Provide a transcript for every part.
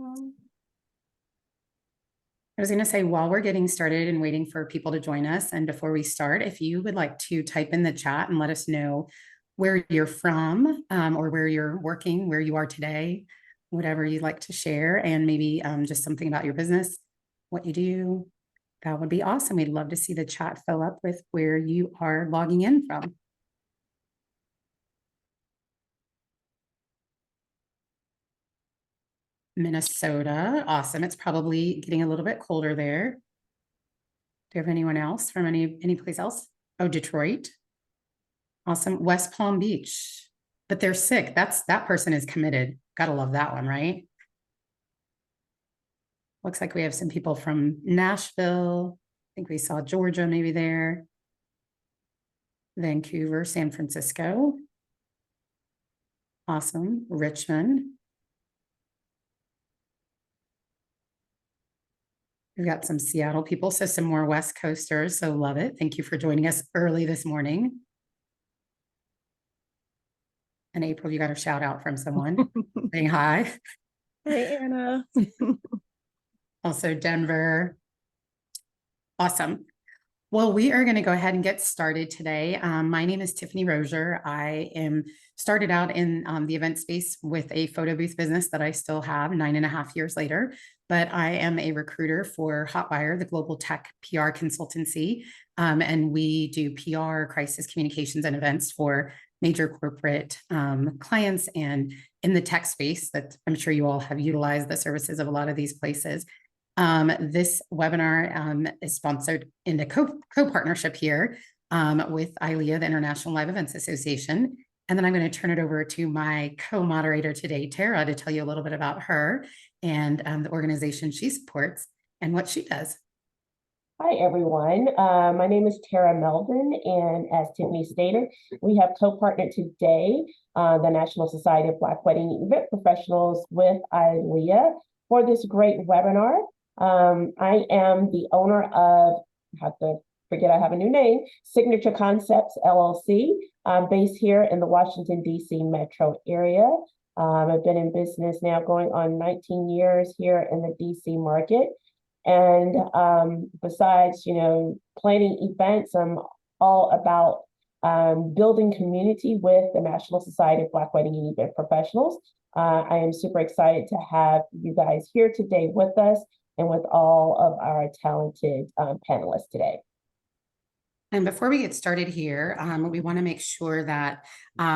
I was going to say, while we're getting started and waiting for people to join us, and before we start, if you would like to type in the chat and let us know where you're from, or where you're working, where you are today, whatever you'd like to share, and maybe just something about your business, what you do, that would be awesome. We'd love to see the chat fill up with where you are logging in from. Minnesota, awesome. It's probably getting a little bit colder there. Do you have anyone else from any place else? Oh, Detroit. Awesome. West Palm Beach. But they're sick. That person is committed. Gotta love that one, right? Looks like we have some people from Nashville. I think we saw Georgia maybe there. Vancouver, San Francisco. Awesome. Richmond. We've got some Seattle people, so some more West Coasters, so love it. Thank you for joining us early this morning. And April, you got a shout out from someone saying hi. Hey, Anna. Also Denver. Awesome. Well, we are going to go ahead and get started today. My name is Tiffany Rozier. I am started out in the event space with a photo booth business that I still have 9.5 years later, but I am a recruiter for Hotwire, the global tech PR consultancy. And we do PR, crisis communications, and events for major corporate clients and in the tech space that I'm sure you all have utilized the services of a lot of these places. This webinar is sponsored in a co-partnership here with ILEA, the International Live Events Association. And then I'm going to turn it over to my co-moderator today, Tara, to tell you a little bit about her and the organization she supports and what she does. Hi, everyone. My name is Tara Melvin, and as Tiffany stated, we have co-partnered today the National Society of Black Wedding Event Professionals with ILEA for this great webinar. I am the owner of, I have a new name, Signature Concepts, LLC, based here in the Washington, D.C. metro area. I've been in business now going on 19 years here in the D.C. market. And besides, planning events, I'm all about building community with the National Society of Black Wedding and Event Professionals. I am super excited to have you guys here today with us and with all of our talented panelists today. And before we get started here, we want to make sure that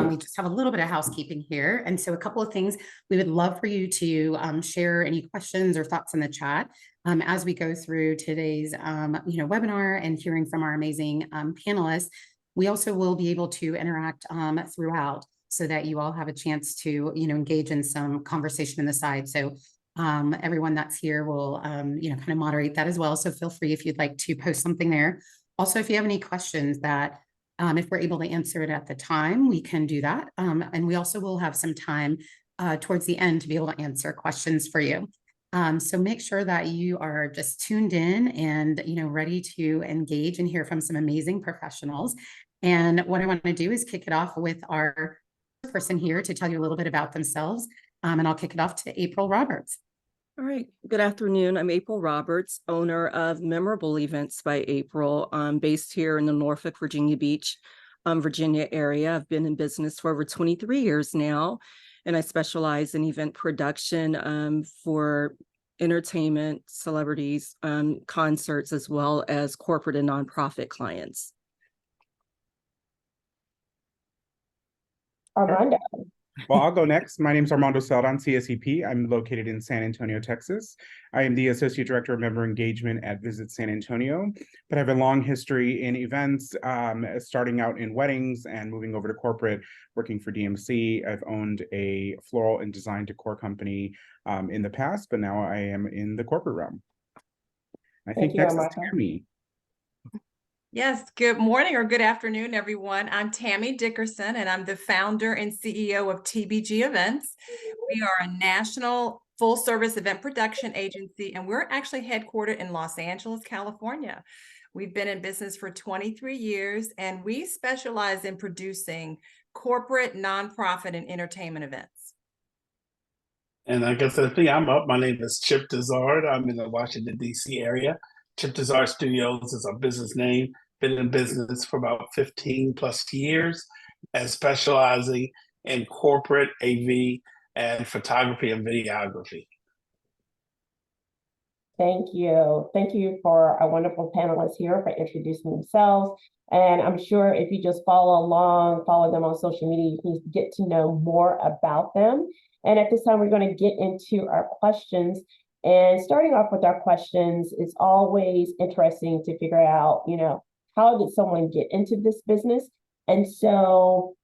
we just have a little bit of housekeeping here. And so a couple of things we would love for you to share any questions or thoughts in the chat as we go through today's webinar and hearing from our amazing panelists. We also will be able to interact throughout so that you all have a chance to engage in some conversation on the side. So everyone that's here will kind of moderate that as well. So feel free if you'd like to post something there. Also, if you have any questions that if we're able to answer it at the time, we can do that. And we also will have some time towards the end to be able to answer questions for you. So make sure that you are just tuned in and ready to engage and hear from some amazing professionals. And what I want to do is kick it off with our person here to tell you a little bit about themselves. And I'll kick it off to April Roberts. All right. Good afternoon. I'm April Roberts, owner of Memorable Events by April, based here in the Norfolk, Virginia Beach, Virginia area. I've been in business for over 23 years now, and I specialize in event production for entertainment, celebrities, concerts, as well as corporate and nonprofit clients. Armando. Well, I'll go next. My name is Armando Celdon, CSEP. I'm located in San Antonio, Texas. I am the Associate Director of Member Engagement at Visit San Antonio, but I have a long history in events, starting out in weddings and moving over to corporate, working for DMC. I've owned a floral and design decor company in the past, but now I am in the corporate realm. I think next is Tammy. Yes, good morning or good afternoon, everyone. I'm Tammy Dickerson, and I'm the founder and CEO of TBG Events. We are a national full-service event production agency, and we're actually headquartered in Los Angeles, California. We've been in business for 23 years, and we specialize in producing corporate, nonprofit, and entertainment events. And I guess I think I'm up. My name is Chip Dizard. I'm in the Washington, D.C. area. Chip Dizard Studios is our business name. Been in business for about 15 plus years and specializing in corporate AV and photography and videography. Thank you. Thank you for our wonderful panelists here for introducing themselves. And I'm sure if you just follow along, follow them on social media, you can get to know more about them. And at this time, we're going to get into our questions. And starting off with our questions, it's always interesting to figure out, how did someone get into this business? And so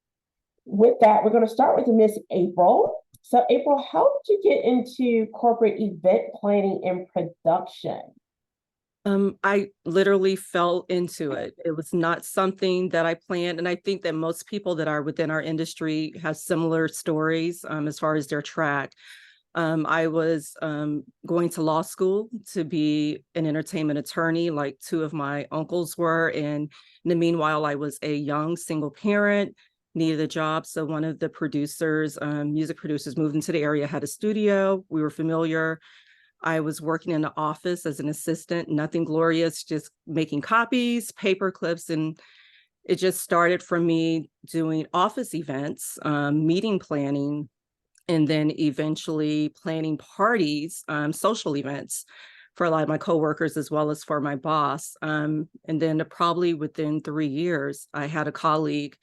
with that, we're going to start with Miss April. So April, how did you get into corporate event planning and production? I literally fell into it. It was not something that I planned. And I think that most people that are within our industry have similar stories as far as their track. I was going to law school to be an entertainment attorney, like two of my uncles were. And in the meanwhile, I was a young single parent, needed a job. So one of the producers, music producers, moved into the area, had a studio. We were familiar. I was working in the office as an assistant, nothing glorious, just making copies, paper clips, and it just started from me doing office events, meeting planning, and then eventually planning parties, social events for a lot of my coworkers as well as for my boss. And then probably within 3 years, I had a colleague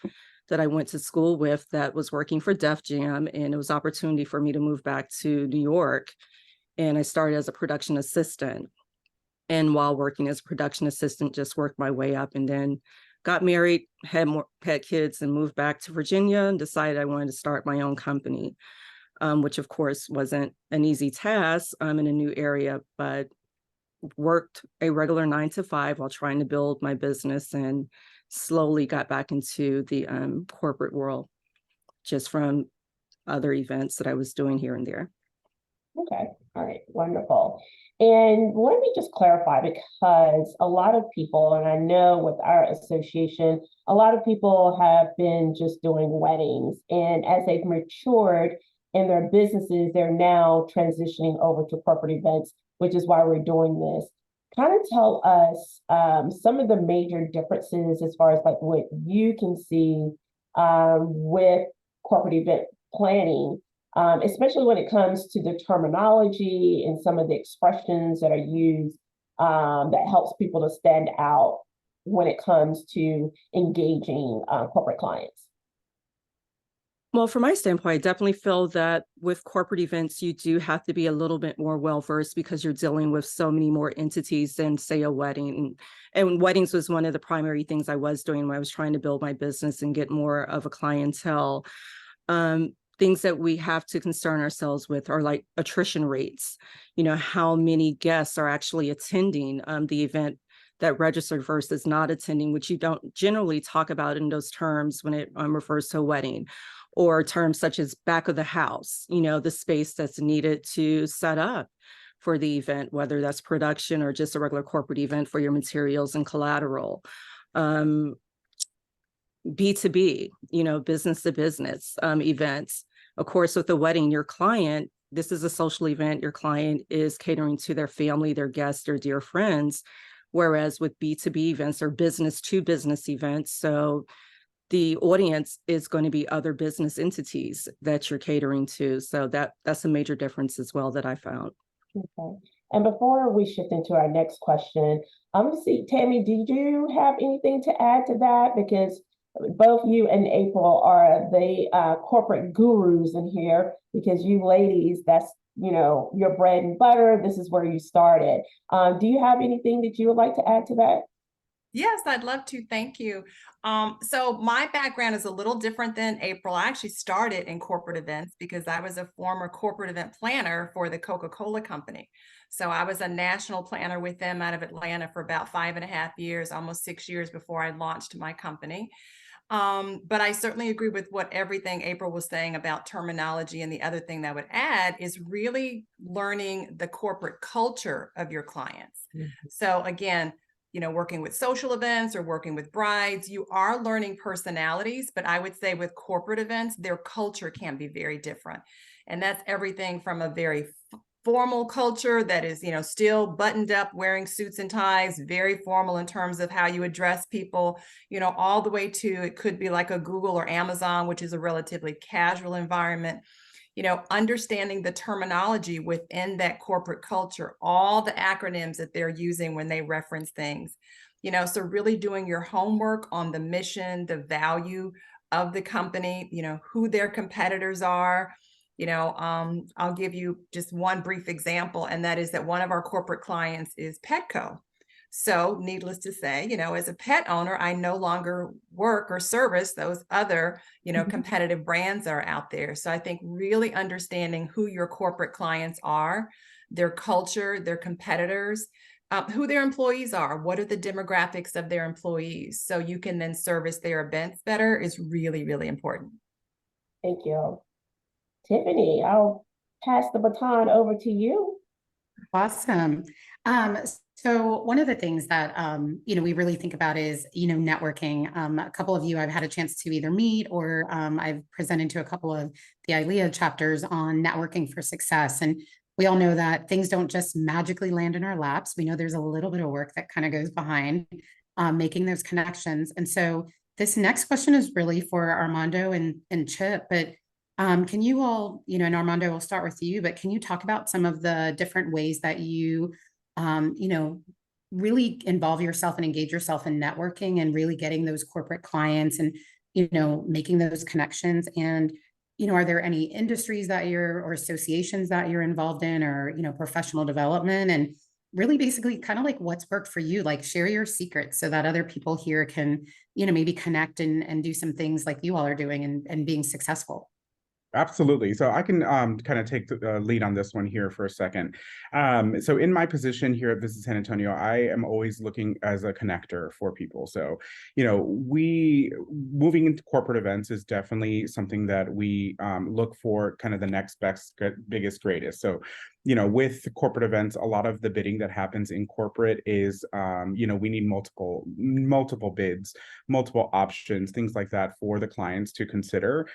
that I went to school with that was working for Def Jam, and it was an opportunity for me to move back to New York. And I started as a production assistant. And while working as a production assistant, just worked my way up and then got married, had kids, and moved back to Virginia and decided I wanted to start my own company, which of course wasn't an easy task in a new area, but worked a regular 9 to 5 while trying to build my business and slowly got back into the corporate world just from other events that I was doing here and there. Okay. All right. Wonderful. And let me just clarify, because a lot of people, and I know with our association, a lot of people have been just doing weddings. And as they've matured in their businesses, they're now transitioning over to corporate events, which is why we're doing this. Kind of tell us some of the major differences as far as like what you can see with corporate event planning, especially when it comes to the terminology and some of the expressions that are used that helps people to stand out when it comes to engaging corporate clients. Well, from my standpoint, I definitely feel that with corporate events, you do have to be a little bit more well-versed because you're dealing with so many more entities than, say, a wedding. And weddings was one of the primary things I was doing when I was trying to build my business and get more of a clientele. Things that we have to concern ourselves with are like attrition rates, how many guests are actually attending the event that registered versus not attending, which you don't generally talk about in those terms when it refers to a wedding, or terms such as back of the house, the space that's needed to set up for the event, whether that's production or just a regular corporate event for your materials and collateral. B2B, business to business events. Of course, with the wedding, your client, this is a social event, your client is catering to their family, their guests, their dear friends. Whereas with B2B events or business to business events, so the audience is going to be other business entities that you're catering to. So that's a major difference as well that I found. Okay. And before we shift into our next question, I'm going to see, Tammy, did you have anything to add to that? Because both you and April are the corporate gurus in here, because you ladies, that's, your bread and butter. This is where you started. Do you have anything that you would like to add to that? Yes, I'd love to. Thank you. So my background is a little different than April. I actually started in corporate events because I was a former corporate event planner for the Coca-Cola company. So I was a national planner with them out of Atlanta for about 5.5 years, almost 6 years before I launched my company. But I certainly agree with what everything April was saying about terminology. And the other thing that I would add is really learning the corporate culture of your clients. Mm-hmm. So again, working with social events or working with brides, you are learning personalities, but I would say with corporate events, their culture can be very different. And that's everything from a very formal culture that is, still buttoned up, wearing suits and ties, very formal in terms of how you address people, all the way to, it could be like a Google or Amazon, which is a relatively casual environment. Understanding the terminology within that corporate culture, all the acronyms that they're using when they reference things, so really doing your homework on the mission, the value of the company, who their competitors are. I'll give you just one brief example, and that is that one of our corporate clients is Petco. So needless to say, as a pet owner, I no longer work or service those other, competitive brands that are out there. So I think really understanding who your corporate clients are, their culture, their competitors, who their employees are, what are the demographics of their employees, so you can then service their events better, is really, really important. Thank you. Tiffany, I'll pass the baton over to you. Awesome. So one of the things that we really think about is networking. A couple of you I've had a chance to either meet or I've presented to a couple of the ILEA chapters on networking for success. And we all know that things don't just magically land in our laps. We know there's a little bit of work that kind of goes behind making those connections. And so this next question is really for Armando and Chip, but can you all, and Armando, we'll start with you, but can you talk about some of the different ways that you, really involve yourself and engage yourself in networking and really getting those corporate clients and, making those connections? And, are there any industries that or associations that you're involved in, or, professional development, and really basically kind of like what's worked for you, like share your secrets so that other people here can, maybe connect and do some things like you all are doing and being successful. Absolutely. So I can kind of take the lead on this one here for a second. So in my position here at Visit San Antonio, I am always looking as a connector for people. So, we moving into corporate events is definitely something that we look for kind of the next best, biggest, greatest. So, with corporate events, a lot of the bidding that happens in corporate is, we need multiple bids, multiple options, things like that for the clients to consider.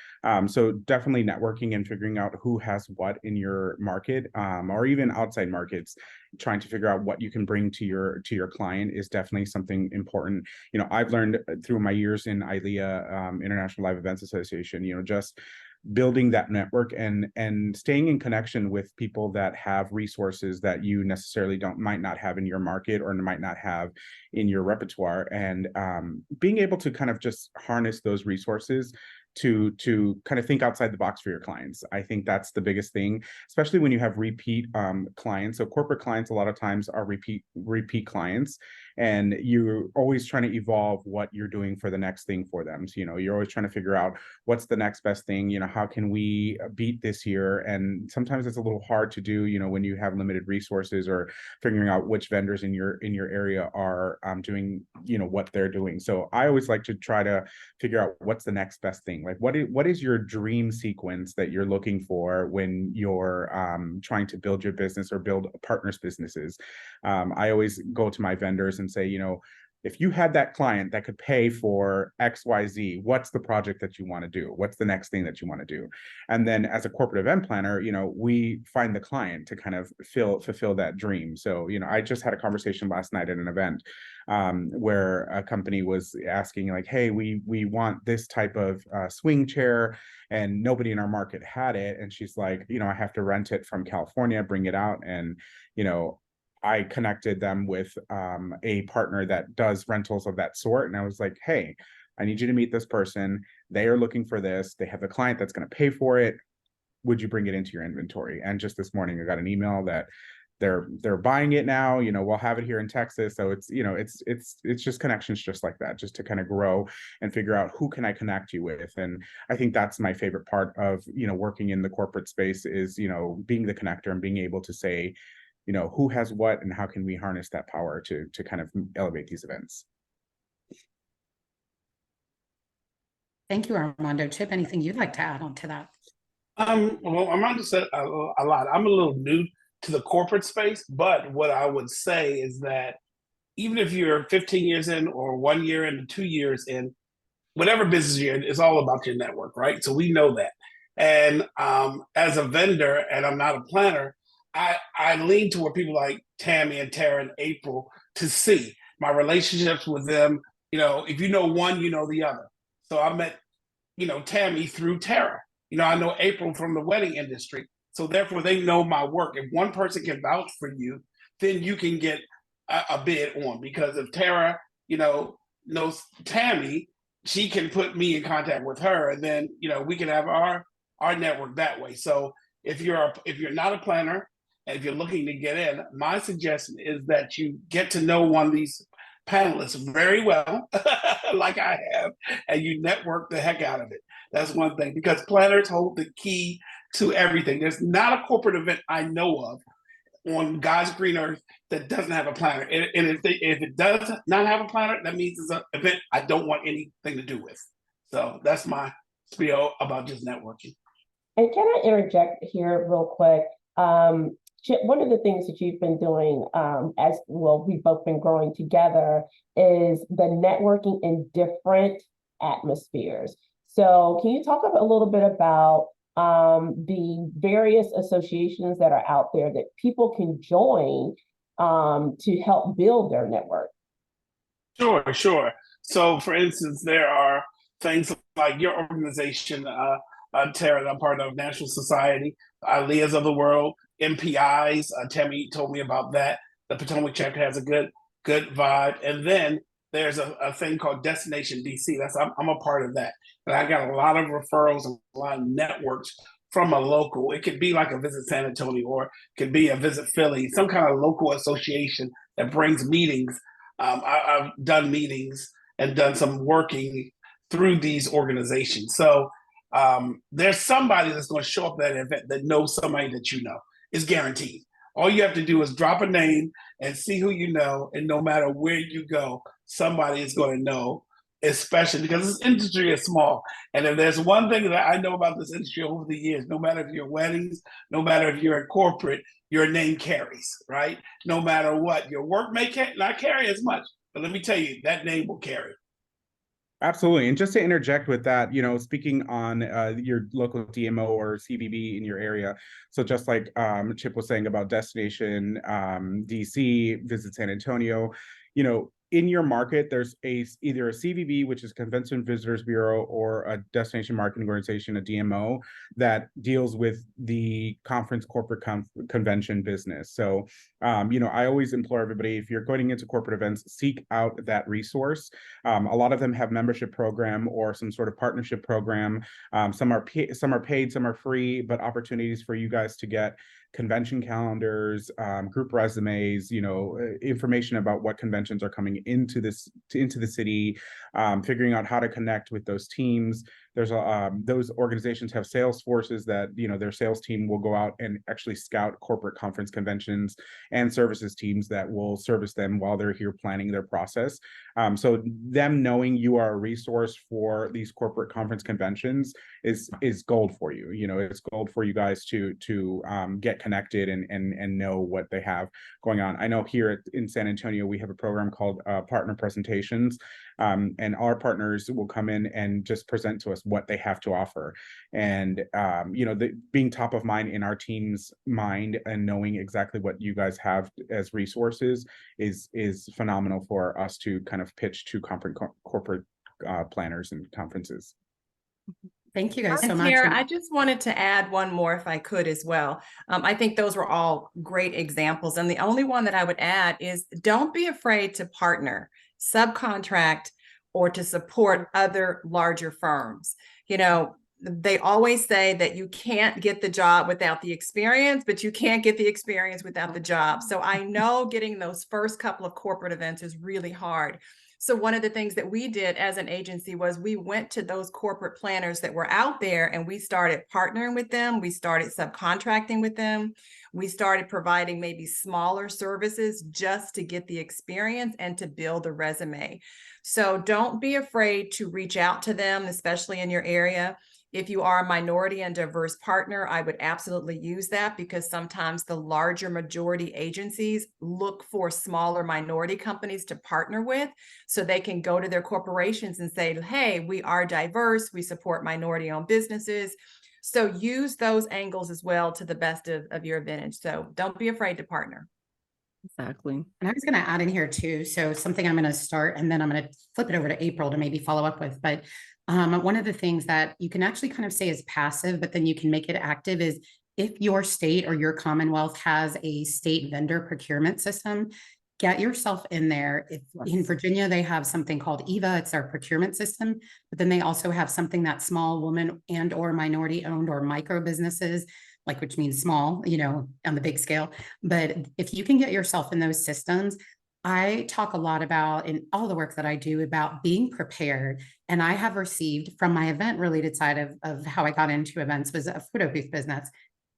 So definitely networking and figuring out who has what in your market, or even outside markets, trying to figure out what you can bring to your client is definitely something important. I've learned through my years in ILEA, International Live Events Association, just building that network and staying in connection with people that have resources that you necessarily might not have in your market or might not have in your repertoire, and being able to kind of just harness those resources to kind of think outside the box for your clients. I think that's the biggest thing, especially when you have repeat clients. So corporate clients a lot of times are repeat clients, and you're always trying to evolve what you're doing for the next thing for them. So, you're always trying to figure out what's the next best thing, how can we beat this year? And sometimes it's a little hard to do, when you have limited resources, or figuring out which vendors in your area are doing, what they're doing. So I always like to try to figure out what's the next best thing. Like what is your dream sequence that you're looking for when you're trying to build your business or build partners' businesses? I always go to my vendors and say, if you had that client that could pay for XYZ, what's the project that you want to do? What's the next thing that you want to do? And then as a corporate event planner, we find the client to kind of fulfill that dream. So, I just had a conversation last night at an event where a company was asking like, hey, we want this type of swing chair, and nobody in our market had it. And she's like, I have to rent it from California, bring it out. And, I connected them with a partner that does rentals of that sort. And I was like, hey, I need you to meet this person. They are looking for this. They have a client that's going to pay for it. Would you bring it into your inventory? And just this morning, I got an email that they're buying it now. We'll have it here in Texas. So it's, it's just connections just like that, just to kind of grow and figure out who can I connect you with. And I think that's my favorite part of, working in the corporate space is, being the connector and being able to say, who has what and how can we harness that power to kind of elevate these events. Thank you, Armando. Chip, anything you'd like to add on to that? Well, Armando said a lot. I'm a little new to the corporate space, but what I would say is that even if you're 15 years in, or 1 year in, or 2 years in, whatever business you're in, it's all about your network, right? So we know that. And as a vendor, and I'm not a planner, I lean toward people like Tammy and Tara and April to see my relationships with them. You know, if you know one, you know the other. So I met, you know, Tammy through Tara. You know, I know April from the wedding industry. So therefore, they know my work. If one person can vouch for you, then you can get a bid on. Because if Tara, you know, knows Tammy, she can put me in contact with her, and then you know we can have our network that way. So if you're not a planner and if you're looking to get in, my suggestion is that you get to know one of these panelists very well, like I have, and you network the heck out of it. That's one thing, because planners hold the key to everything. There's not a corporate event I know of on God's green earth that doesn't have a planner. And if it does not have a planner, that means it's an event I don't want anything to do with. So that's my spiel about just networking. And can I interject here real quick? Chip, one of the things that you've been doing, as well, we've both been growing together, is the networking in different atmospheres. So can you talk a little bit about the various associations that are out there that people can join to help build their network? Sure, sure. So, for instance, there are things like your organization, Tara, that I'm part of, National Society, Leahs of the World, MPIs. Tammy told me about that. The Potomac chapter has a good vibe. And then there's a thing called Destination DC. I'm a part of that. And I got a lot of referrals and a lot of networks from a local. It could be like a Visit San Antonio, or it could be a Visit Philly, some kind of local association that brings meetings. I've done meetings and done some working through these organizations. So there's somebody that's going to show up at that event that knows somebody that you know. It's guaranteed. All you have to do is drop a name and see who you know, and no matter where you go, somebody is going to know, especially because this industry is small. And if there's one thing that I know about this industry over the years, no matter if you're weddings, no matter if you're in corporate, your name carries, right? No matter what, your work may not carry as much, but let me tell you, that name will carry. Absolutely. And just to interject with that, you know, speaking on your local DMO or CVB in your area. So just like Chip was saying about Destination DC, Visit San Antonio, you know, in your market, there's either a CVB, which is Convention Visitors Bureau, or a destination marketing organization, a DMO, that deals with the conference corporate convention business. So, you know, I always implore everybody, if you're going into corporate events, seek out that resource. A lot of them have membership program or some sort of partnership program. Some are paid, some are free, but opportunities for you guys to get convention calendars, group resumes, you know, information about what conventions are coming into the city, figuring out how to connect with those teams. There's those organizations have sales forces that, you know, their sales team will go out and actually scout corporate conference conventions, and services teams that will service them while they're here planning their process. So them knowing you are a resource for these corporate conference conventions is gold for you. You know, it's gold for you guys to get connected and know what they have going on. I know here in San Antonio, we have a program called Partner Presentations, and our partners will come in and just present to us what they have to offer. And you know, being top of mind in our team's mind and knowing exactly what you guys have as resources is phenomenal for us to kind of pitch to corporate planners and conferences. Thank you guys so much. Tara, I just wanted to add one more if I could as well. I think those were all great examples. And the only one that I would add is don't be afraid to partner, subcontract, or to support other larger firms. You know, they always say that you can't get the job without the experience, but you can't get the experience without the job. So I know getting those first couple of corporate events is really hard. So one of the things that we did as an agency was we went to those corporate planners that were out there and we started partnering with them. We started subcontracting with them. We started providing maybe smaller services just to get the experience and to build a resume. So don't be afraid to reach out to them, especially in your area. If you are a minority and diverse partner, I would absolutely use that, because sometimes the larger majority agencies look for smaller minority companies to partner with, so they can go to their corporations and say, hey, we are diverse, we support minority-owned businesses. So use those angles as well to the best of your advantage. So don't be afraid to partner. Exactly. And I was going to add in here too. So something I'm going to start, and then I'm going to flip it over to April to maybe follow up with. But one of the things that you can actually kind of say is passive, but then you can make it active is if your state or your Commonwealth has a state vendor procurement system, get yourself in there. If in Virginia, they have something called EVA, it's our procurement system, but then they also have something that small woman and or minority owned or micro businesses, like which means small, on the big scale. But if you can get yourself in those systems, I talk a lot about in all the work that I do about being prepared. And I have received from my event related side of how I got into events was a photo booth business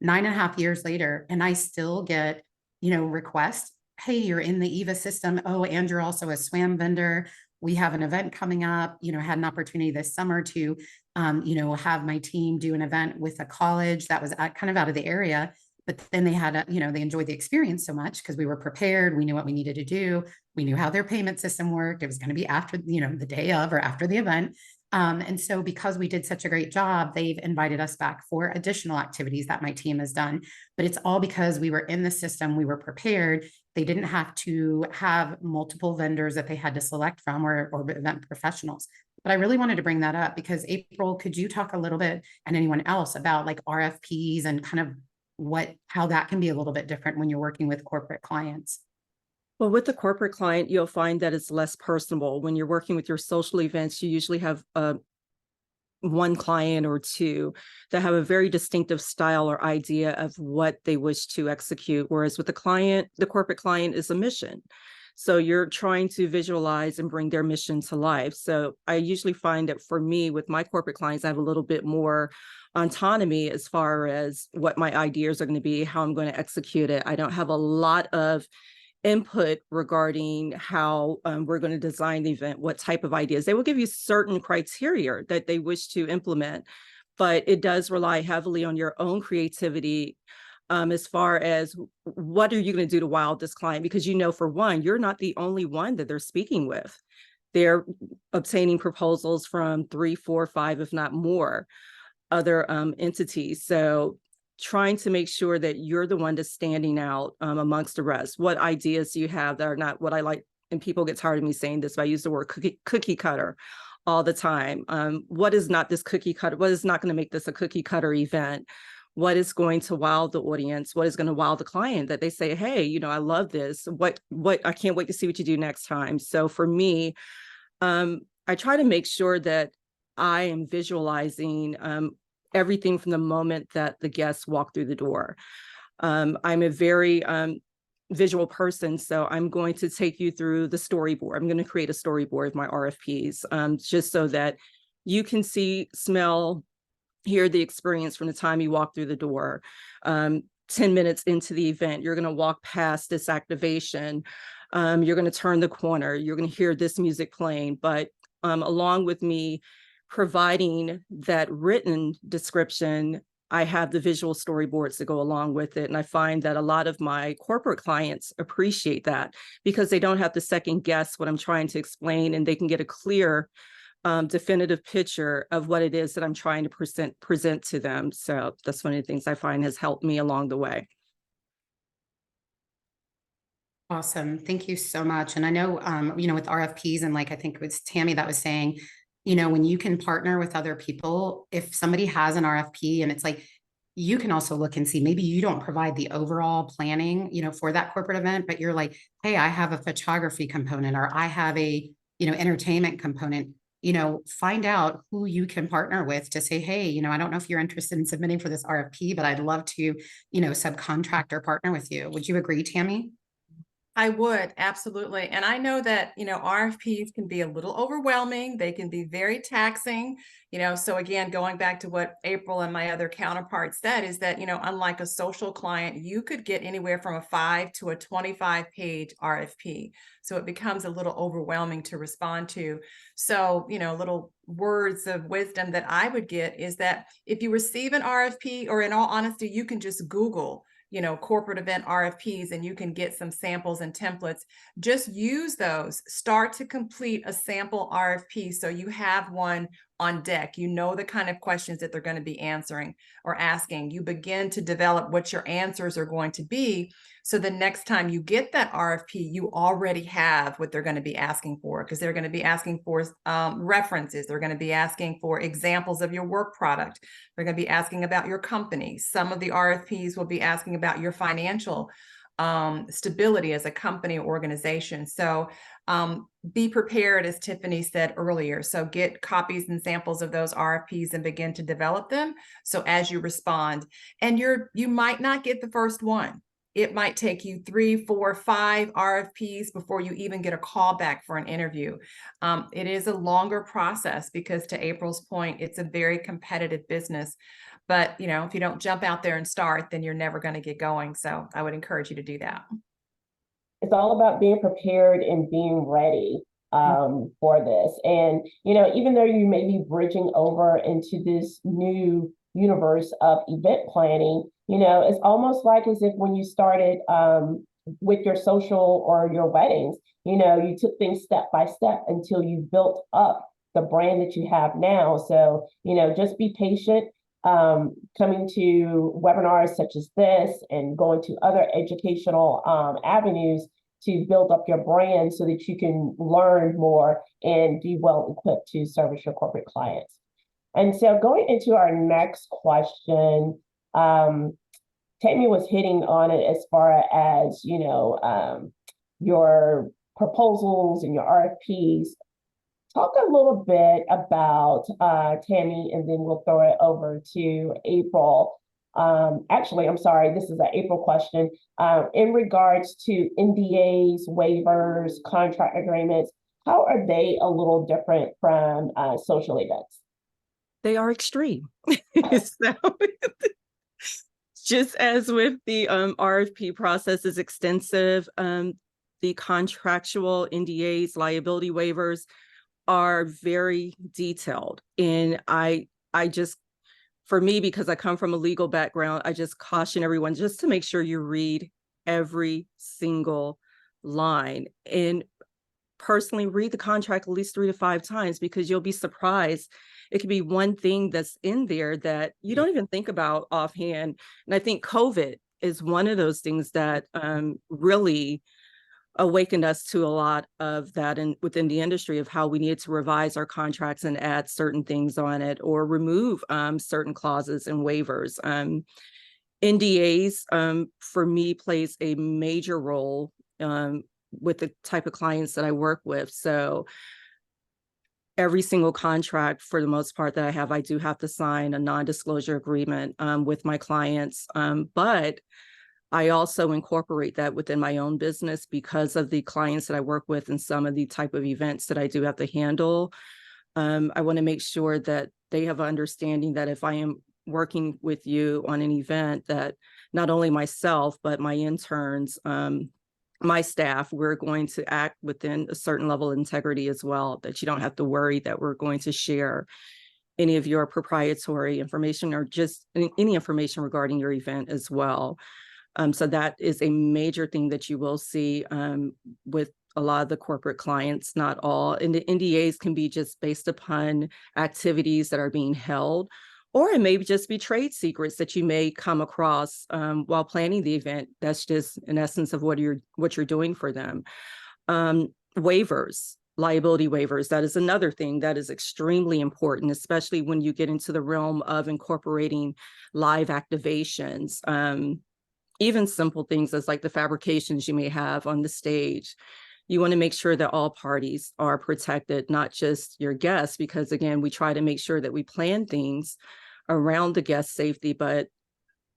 9.5 years later. And I still get, requests. Hey, you're in the EVA system. Oh, and you're also a SWAM vendor. We have an event coming up, had an opportunity this summer to, have my team do an event with a college that was kind of out of the area. But then they had, they enjoyed the experience so much because we were prepared. We knew what we needed to do. We knew how their payment system worked. It was going to be after, the day of or after the event. And so because we did such a great job, they've invited us back for additional activities that my team has done. But it's all because we were in the system, we were prepared. They didn't have to have multiple vendors that they had to select from or event professionals. But I really wanted to bring that up because April, could you talk a little bit and anyone else about like RFPs and kind of how that can be a little bit different when you're working with corporate clients? Well, with the corporate client, you'll find that it's less personable. When you're working with your social events, you usually have one client or two that have a very distinctive style or idea of what they wish to execute. Whereas with the corporate client is a mission. So you're trying to visualize and bring their mission to life. So I usually find that for me, with my corporate clients, I have a little bit more autonomy as far as what my ideas are going to be, how I'm going to execute it. I don't have a lot of input regarding how we're going to design the event, what type of ideas. They will give you certain criteria that they wish to implement, but it does rely heavily on your own creativity as far as what are you going to do to wow this client? Because for one, you're not the only one that they're speaking with. They're obtaining proposals from 3, 4, 5, if not more, other entities. So trying to make sure that you're the one that's standing out amongst the rest. What ideas do you have that are not what I like? And people get tired of me saying this, but I use the word cookie cutter all the time. What is not this cookie cutter? What is not going to make this a cookie cutter event? What is going to wow the audience? What is going to wow the client that they say, hey, I love this. What I can't wait to see what you do next time. So for me, I try to make sure that I am visualizing everything from the moment that the guests walk through the door. I'm a very visual person, so I'm going to take you through the storyboard. I'm going to create a storyboard of my RFPs, just so that you can see, smell, hear the experience from the time you walk through the door. 10 minutes into the event, you're going to walk past this activation. You're going to turn the corner. You're going to hear this music playing, but along with me providing that written description, I have the visual storyboards that go along with it. And I find that a lot of my corporate clients appreciate that because they don't have to second guess what I'm trying to explain, and they can get a clear, definitive picture of what it is that I'm trying to present to them. So that's one of the things I find has helped me along the way. Awesome. Thank you so much. And I know, with RFPs and like, I think it was Tammy that was saying, when you can partner with other people, if somebody has an RFP and it's like, you can also look and see, maybe you don't provide the overall planning, for that corporate event, but you're like, hey, I have a photography component or I have a, entertainment component, find out who you can partner with to say, hey, I don't know if you're interested in submitting for this RFP, but I'd love to, subcontract or partner with you. Would you agree, Tammy? I would, absolutely. And I know that, RFPs can be a little overwhelming. They can be very taxing, so again, going back to what April and my other counterparts said is that, unlike a social client, you could get anywhere from a 5 to a 25-page RFP. So it becomes a little overwhelming to respond to. So, little words of wisdom that I would get is that if you receive an RFP, or in all honesty, you can just Google corporate event RFPs and you can get some samples and templates. Just use those. Start to complete a sample RFP so you have one on deck. You know the kind of questions that they're going to be answering or asking. You begin to develop what your answers are going to be. So the next time you get that RFP, you already have what they're going to be asking for, because they're going to be asking for references. They're going to be asking for examples of your work product. They're going to be asking about your company. Some of the RFPs will be asking about your financial stability as a company or organization. So be prepared, as Tiffany said earlier. So get copies and samples of those RFPs and begin to develop them. So as you respond, and you might not get the first one. It might take you 3, 4, 5 RFPs before you even get a call back for an interview. It is a longer process because, to April's point, it's a very competitive business. But, you know, if you don't jump out there and start, then you're never going to get going. So I would encourage you to do that. It's all about being prepared and being ready for this. And, you know, even though you may be bridging over into this new universe of event planning, you know, it's almost like as if when you started with your social or your weddings, you know, you took things step by step until you built up the brand that you have now. So, you know, just be patient. Coming to webinars such as this and going to other educational avenues to build up your brand so that you can learn more and be well equipped to service your corporate clients. And so going into our next question, Tammy was hitting on it as far as, you know, your proposals and your RFPs. Talk a little bit about Tammy, and then we'll throw it over to April. Actually, I'm sorry, this is an April question. In regards to NDAs, waivers, contract agreements, how are they a little different from social events? They are extreme. So, just as with the RFP process is extensive, the contractual NDAs, liability waivers, are very detailed. And I just, for me, because I come from a legal background, I just caution everyone just to make sure you read every single line. And personally, read the contract at least 3 to 5 times, because you'll be surprised. It could be one thing that's in there that you don't even think about offhand. And I think COVID is one of those things that really awakened us to a lot of that within the industry, of how we need to revise our contracts and add certain things on it, or remove certain clauses and waivers. NDAs, for me, plays a major role with the type of clients that I work with. So every single contract, for the most part, that I have, I do have to sign a non-disclosure agreement with my clients. But I also incorporate that within my own business because of the clients that I work with and some of the type of events that I do have to handle. I want to make sure that they have an understanding that if I am working with you on an event, that not only myself, but my interns, my staff, we're going to act within a certain level of integrity as well, that you don't have to worry that we're going to share any of your proprietary information or just any information regarding your event as well. So that is a major thing that you will see with a lot of the corporate clients, not all. And the NDAs can be just based upon activities that are being held, or it may just be trade secrets that you may come across while planning the event. That's just in essence of what you're doing for them. Waivers, liability waivers, that is another thing that is extremely important, especially when you get into the realm of incorporating live activations. Even simple things as like the fabrications you may have on the stage. You want to make sure that all parties are protected, not just your guests, because again, we try to make sure that we plan things around the guest safety, but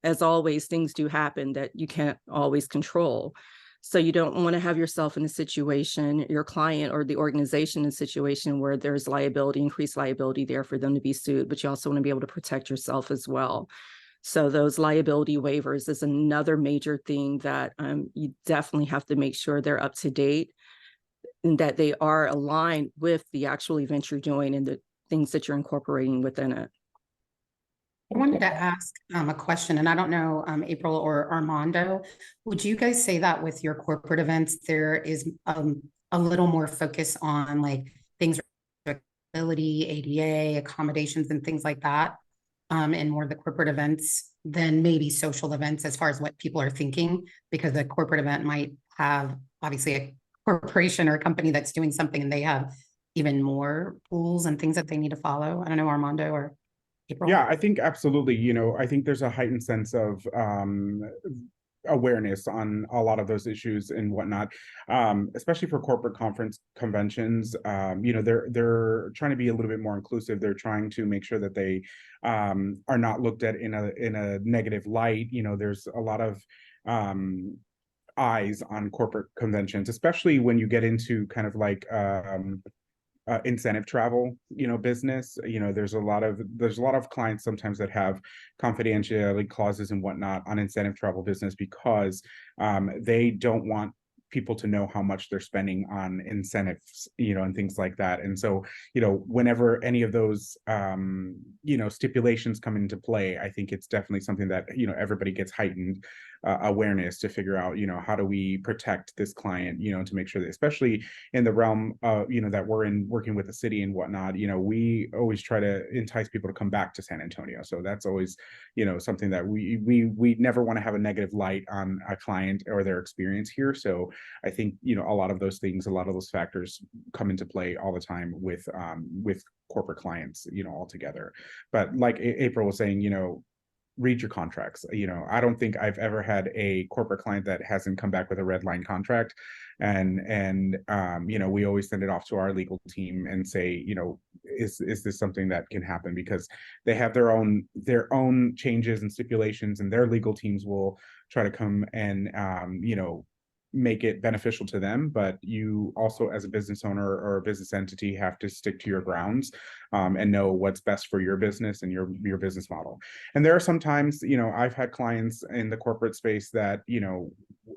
as always, things do happen that you can't always control. So you don't want to have yourself in a situation, your client or the organization in a situation where there's liability, increased liability there for them to be sued, but you also want to be able to protect yourself as well. So those liability waivers is another major thing that you definitely have to make sure they're up to date and that they are aligned with the actual event you're doing and the things that you're incorporating within it. I wanted to ask a question, and I don't know, April or Armando, would you guys say that with your corporate events, there is a little more focus on like things accessibility, ADA, accommodations and things like that, and more of the corporate events than maybe social events as far as what people are thinking, because a corporate event might have obviously a corporation or a company that's doing something and they have even more rules and things that they need to follow. I don't know, Armando or April. Yeah, I think absolutely. I think there's a heightened sense of awareness on a lot of those issues and whatnot, especially for corporate conventions. They're trying to be a little bit more inclusive. They're trying to make sure that they are not looked at in a negative light. There's a lot of eyes on corporate conventions, especially when you get into kind of like incentive travel business. There's a lot of clients sometimes that have confidentiality clauses and whatnot on incentive travel business because they don't want people to know how much they're spending on incentives, and things like that. And so, whenever any of those stipulations come into play, I think it's definitely something that everybody gets heightened awareness to figure out, how do we protect this client, to make sure that, especially in the realm that we're in working with the city and whatnot, we always try to entice people to come back to San Antonio. So that's always, something that we never want to have a negative light on a client or their experience here. So I think, a lot of those things, a lot of those factors come into play all the time with corporate clients, altogether. But like April was saying, read your contracts. I don't think I've ever had a corporate client that hasn't come back with a red line contract. And we always send it off to our legal team and say, is this something that can happen? Because they have their own changes and stipulations, and their legal teams will try to come and make it beneficial to them. But you also, as a business owner or a business entity, have to stick to your grounds and know what's best for your business and your business model. And there are sometimes, I've had clients in the corporate space that,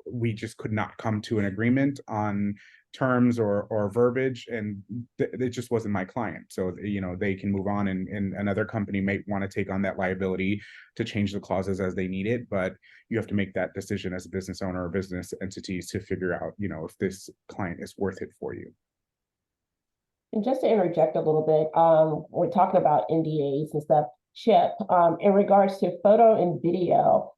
we just could not come to an agreement on terms or verbiage, and it just wasn't my client. So they can move on, and another company may want to take on that liability to change the clauses as they need it. But you have to make that decision as a business owner or business entities to figure out, if this client is worth it for you. And just to interject a little bit, we're talking about NDAs and stuff. Chip, in regards to photo and video,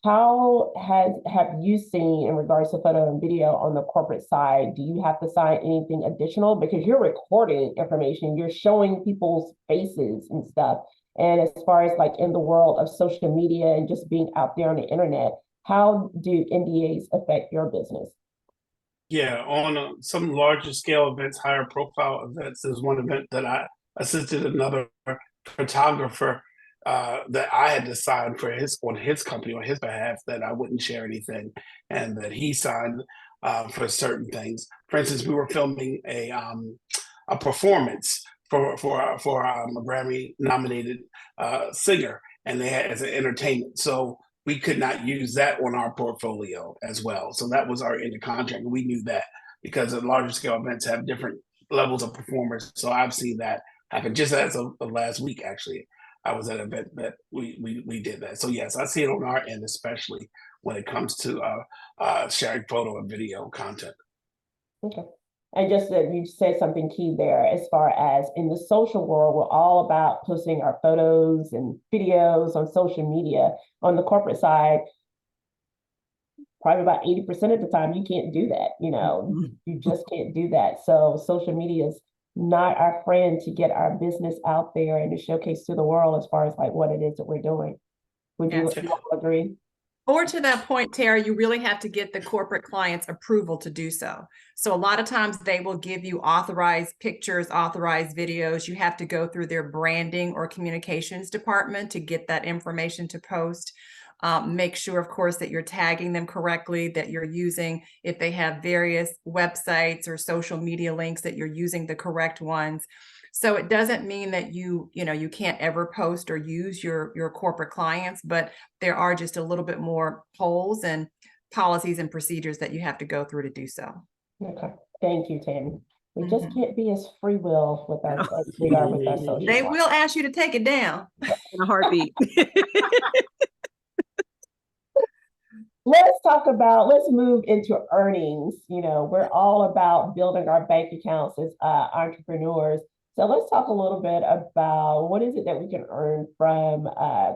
how have you seen in regards to photo and video on the corporate side? Do you have to sign anything additional? Because you're recording information, you're showing people's faces and stuff. And as far as like in the world of social media and just being out there on the internet, how do NDAs affect your business? Yeah, on some larger scale events, higher profile events, there's one event that I assisted another photographer that I had to sign for his company on his behalf that I wouldn't share anything, and that he signed for certain things. For instance, we were filming a performance for a Grammy nominated singer, and they had as an entertainment. So we could not use that on our portfolio as well. So that was our in the contract. We knew that because the larger scale events have different levels of performers. So I've seen that happen just as of last week, actually. I was at an event that we did that. So yes, I see it on our end, especially when it comes to sharing photo and video content. Okay. And just that you said something key there, as far as in the social world, we're all about posting our photos and videos on social media. On the corporate side, probably about 80% of the time, you can't do that. You just can't do that. So social media is not our friend to get our business out there and to showcase to the world as far as like what it is that we're doing. Would you all agree? Or to that point, Tara, you really have to get the corporate client's approval to do so. So a lot of times they will give you authorized pictures, authorized videos. You have to go through their branding or communications department to get that information to post. Make sure, of course, that you're tagging them correctly, that you're using, if they have various websites or social media links, that you're using the correct ones. So it doesn't mean that you can't ever post or use your corporate clients, but there are just a little bit more holes and policies and procedures that you have to go through to do so. Okay, thank you, Tammy. We just can't be as free will with our social. They will ask you to take it down in a heartbeat. Let's move into earnings. We're all about building our bank accounts as entrepreneurs. So let's talk a little bit about what is it that we can earn from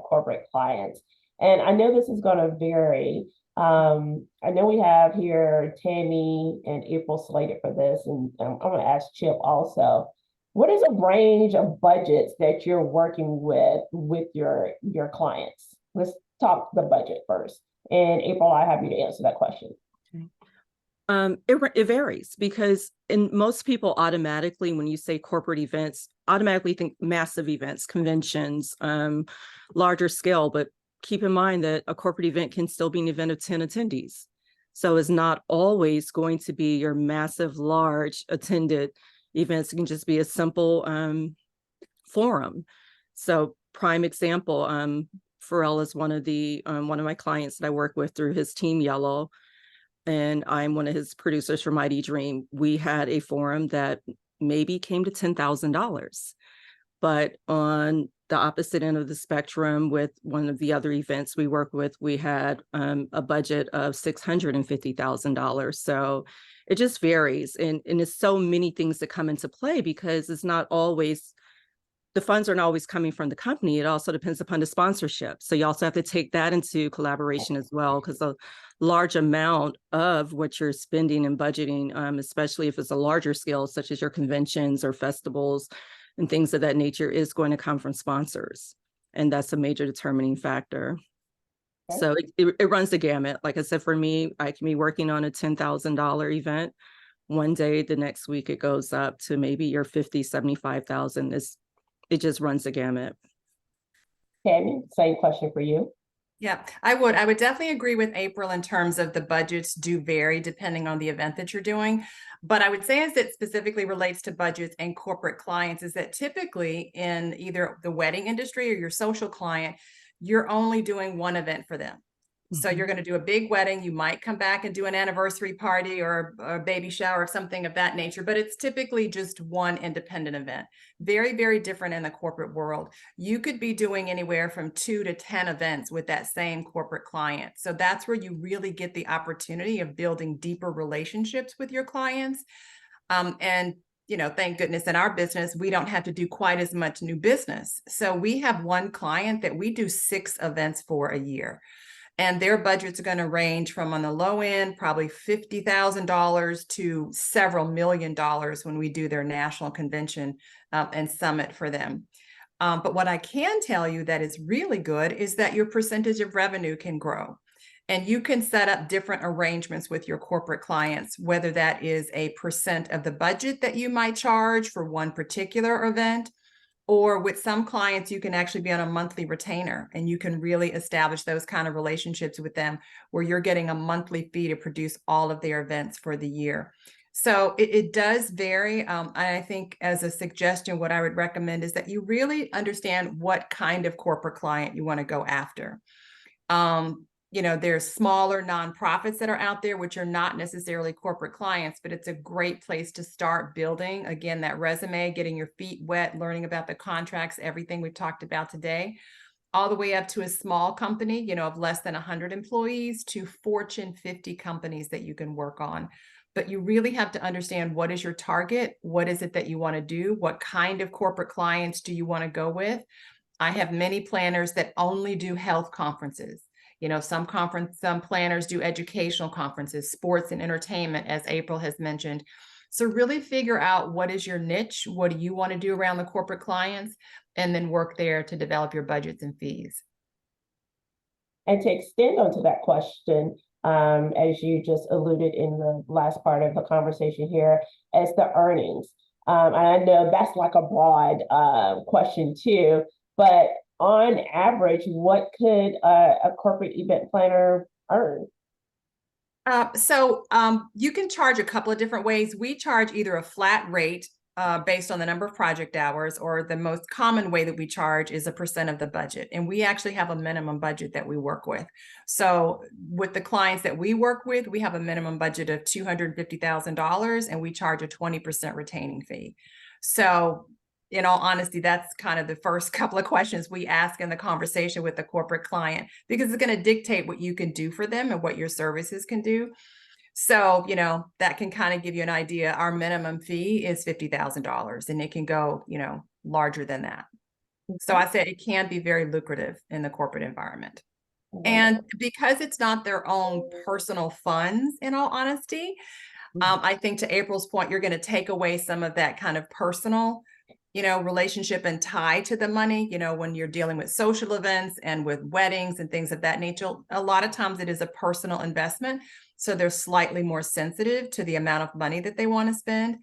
corporate clients. And I know this is going to vary. I know we have here Tammy and April slated for this, and I'm going to ask Chip also. What is a range of budgets that you're working with your clients? Let's talk the budget first. And April, I have you to answer that question. It varies because most people automatically, when you say corporate events, automatically think massive events, conventions, larger scale. But keep in mind that a corporate event can still be an event of 10 attendees. So it's not always going to be your massive, large attended events. It can just be a simple forum. So prime example, Pharrell is one of my clients that I work with through his team Yellow. And I'm one of his producers for Mighty Dream. We had a forum that maybe came to $10,000. But on the opposite end of the spectrum with one of the other events we work with, we had a budget of $650,000. So it just varies. And it's so many things that come into play because it's not always, the funds aren't always coming from the company. It also depends upon the sponsorship. So you also have to take that into collaboration as well, because a large amount of what you're spending and budgeting, especially if it's a larger scale, such as your conventions or festivals and things of that nature, is going to come from sponsors. And that's a major determining factor. Okay. So it runs the gamut. Like I said, for me, I can be working on a $10,000 event one day, the next week it goes up to maybe your 50, 75,000. It just runs the gamut. Tammy, same question for you. Yeah, I would definitely agree with April in terms of the budgets do vary depending on the event that you're doing. But I would say as it specifically relates to budgets and corporate clients is that typically in either the wedding industry or your social client, you're only doing one event for them. So you're going to do a big wedding. You might come back and do an anniversary party or a baby shower or something of that nature, but it's typically just one independent event. Very, very different in the corporate world. You could be doing anywhere from 2 to 10 events with that same corporate client. So that's where you really get the opportunity of building deeper relationships with your clients. And thank goodness in our business, we don't have to do quite as much new business. So we have one client that we do 6 events for a year. And their budgets are going to range from on the low end, probably $50,000 to several $1,000,000 when we do their national convention and summit for them. But what I can tell you that is really good is that your percentage of revenue can grow. And you can set up different arrangements with your corporate clients, whether that is a percent of the budget that you might charge for one particular event, or with some clients, you can actually be on a monthly retainer and you can really establish those kind of relationships with them where you're getting a monthly fee to produce all of their events for the year. So it does vary. I think as a suggestion, what I would recommend is that you really understand what kind of corporate client you want to go after. There's smaller nonprofits that are out there, which are not necessarily corporate clients, but it's a great place to start building, again, that resume, getting your feet wet, learning about the contracts, everything we've talked about today, all the way up to a small company, of less than 100 employees to Fortune 50 companies that you can work on. But you really have to understand what is your target? What is it that you want to do? What kind of corporate clients do you want to go with? I have many planners that only do health conferences. Some planners do educational conferences, sports and entertainment, as April has mentioned. So really figure out what is your niche, what do you want to do around the corporate clients, and then work there to develop your budgets and fees. And to extend onto that question, as you just alluded in the last part of the conversation here, as the earnings. And I know that's like a broad question too, but on average, what could a corporate event planner earn? So you can charge a couple of different ways. We charge either a flat rate based on the number of project hours, or the most common way that we charge is a percent of the budget. And we actually have a minimum budget that we work with. So with the clients that we work with, we have a minimum budget of $250,000 and we charge a 20% retaining fee. So in all honesty, that's kind of the first couple of questions we ask in the conversation with the corporate client, because it's going to dictate what you can do for them and what your services can do. So, you know, that can kind of give you an idea. Our minimum fee is $50,000 and it can go, you know, larger than that. So I said it can be very lucrative in the corporate environment. And because it's not their own personal funds, in all honesty, I think to April's point, you're going to take away some of that kind of personal, you know, relationship and tie to the money. You know, when you're dealing with social events and with weddings and things of that nature, a lot of times it is a personal investment. So they're slightly more sensitive to the amount of money that they want to spend.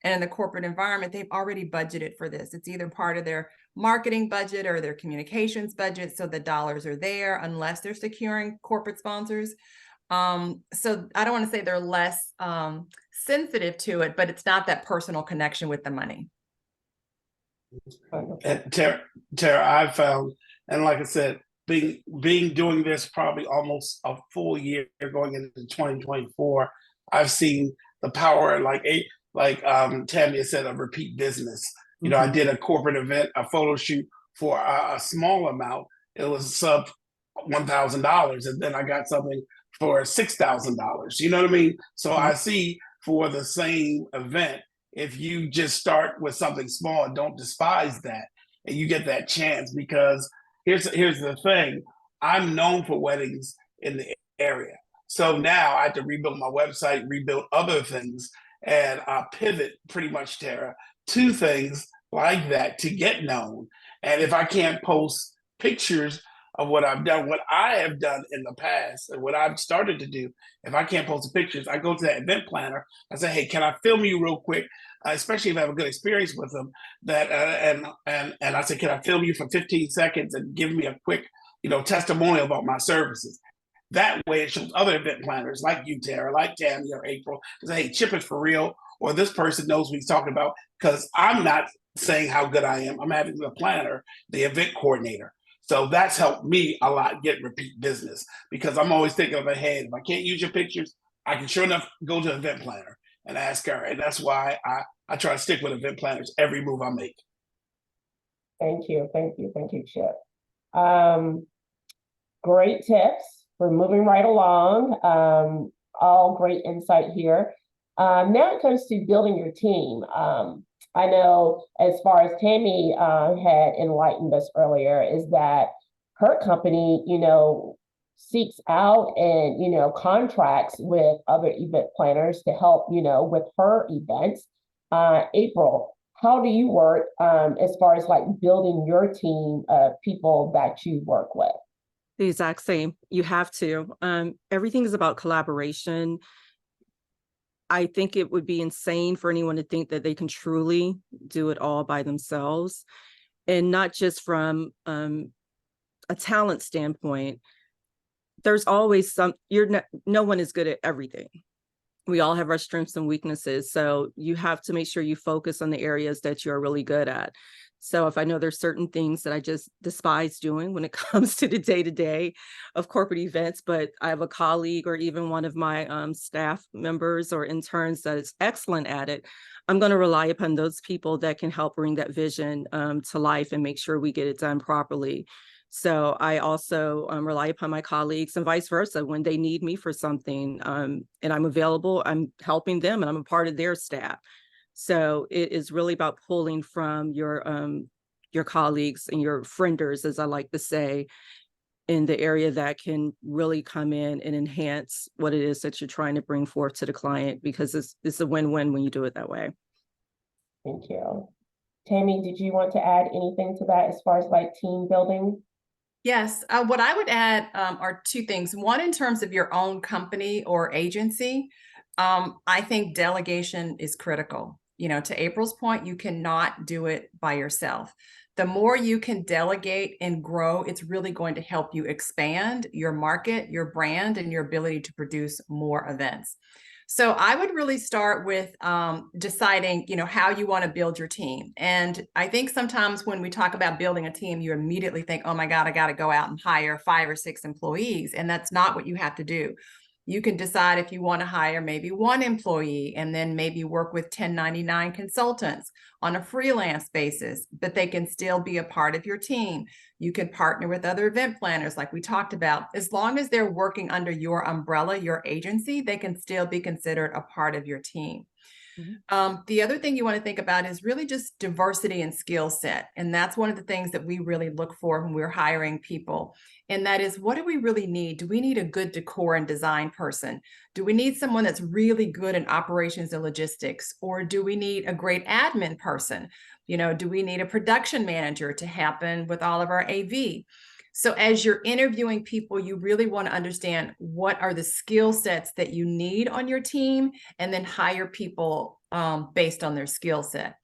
And in the corporate environment, they've already budgeted for this. It's either part of their marketing budget or their communications budget. So the dollars are there unless they're securing corporate sponsors. So I don't want to say they're less sensitive to it, but it's not that personal connection with the money. And Tara, I found, and like I said, being doing this probably almost a full year going into 2024, I've seen the power, like Tammy said, of repeat business. You know, I did a corporate event, a photo shoot for a small amount. It was sub $1,000, and then I got something for $6,000. You know what I mean? So I see for the same event, if you just start with something small and don't despise that, and you get that chance, because here's the thing, I'm known for weddings in the area. So now I have to rebuild my website, rebuild other things, and I pivot pretty much, Tara, to things like that to get known. And if I can't post pictures of what I've done, what I have done in the past, and what I've started to do, if I can't post the pictures, I go to that event planner. I say, hey, can I film you real quick? Especially if I have a good experience with them. That and I say, can I film you for 15 seconds and give me a quick, you know, testimonial about my services? That way, it shows other event planners like you, Tara, like Tammy or April, to say, hey, Chip is for real, or this person knows what he's talking about. Because I'm not saying how good I am. I'm having the planner, the event coordinator. So that's helped me a lot get repeat business, because I'm always thinking of ahead. If I can't use your pictures, I can sure enough go to an event planner and ask her. And that's why I try to stick with event planners every move I make. Thank you, Chip. Great tips. We're moving right along. All great insight here. Now it comes to building your team. I know as far as Tammy had enlightened us earlier, is that her company, you know, seeks out and, you know, contracts with other event planners to help, you know, with her events. April, how do you work as far as like building your team of people that you work with? The exact same. You have to. Everything is about collaboration. I think it would be insane for anyone to think that they can truly do it all by themselves, and not just from a talent standpoint. There's always no one is good at everything. We all have our strengths and weaknesses. So you have to make sure you focus on the areas that you're really good at. So if I know there's certain things that I just despise doing when it comes to the day-to-day of corporate events, but I have a colleague or even one of my staff members or interns that is excellent at it, I'm going to rely upon those people that can help bring that vision to life and make sure we get it done properly. So I also rely upon my colleagues and vice versa. When they need me for something and I'm available, I'm helping them and I'm a part of their staff. So it is really about pulling from your colleagues and your frienders, as I like to say, in the area that can really come in and enhance what it is that you're trying to bring forth to the client, because it's a win-win when you do it that way. Thank you. Tammy, did you want to add anything to that as far as like team building? Yes, what I would add are two things. One, in terms of your own company or agency, I think delegation is critical. You know, to April's point, you cannot do it by yourself. The more you can delegate and grow, it's really going to help you expand your market, your brand, and your ability to produce more events. So I would really start with deciding, you know, how you want to build your team. And I think sometimes when we talk about building a team, you immediately think, oh my God, I got to go out and hire 5 or 6 employees. And that's not what you have to do. You can decide if you want to hire maybe one employee and then maybe work with 1099 consultants on a freelance basis, but they can still be a part of your team. You can partner with other event planners like we talked about. As long as they're working under your umbrella, your agency, they can still be considered a part of your team. The other thing you want to think about is really just diversity and skill set. And that's one of the things that we really look for when we're hiring people. And that is, what do we really need? Do we need a good decor and design person? Do we need someone that's really good in operations and logistics? Or do we need a great admin person? Do we need a production manager to happen with all of our AV? So as you're interviewing people, you really want to understand what are the skill sets that you need on your team, and then hire people based on their skill set.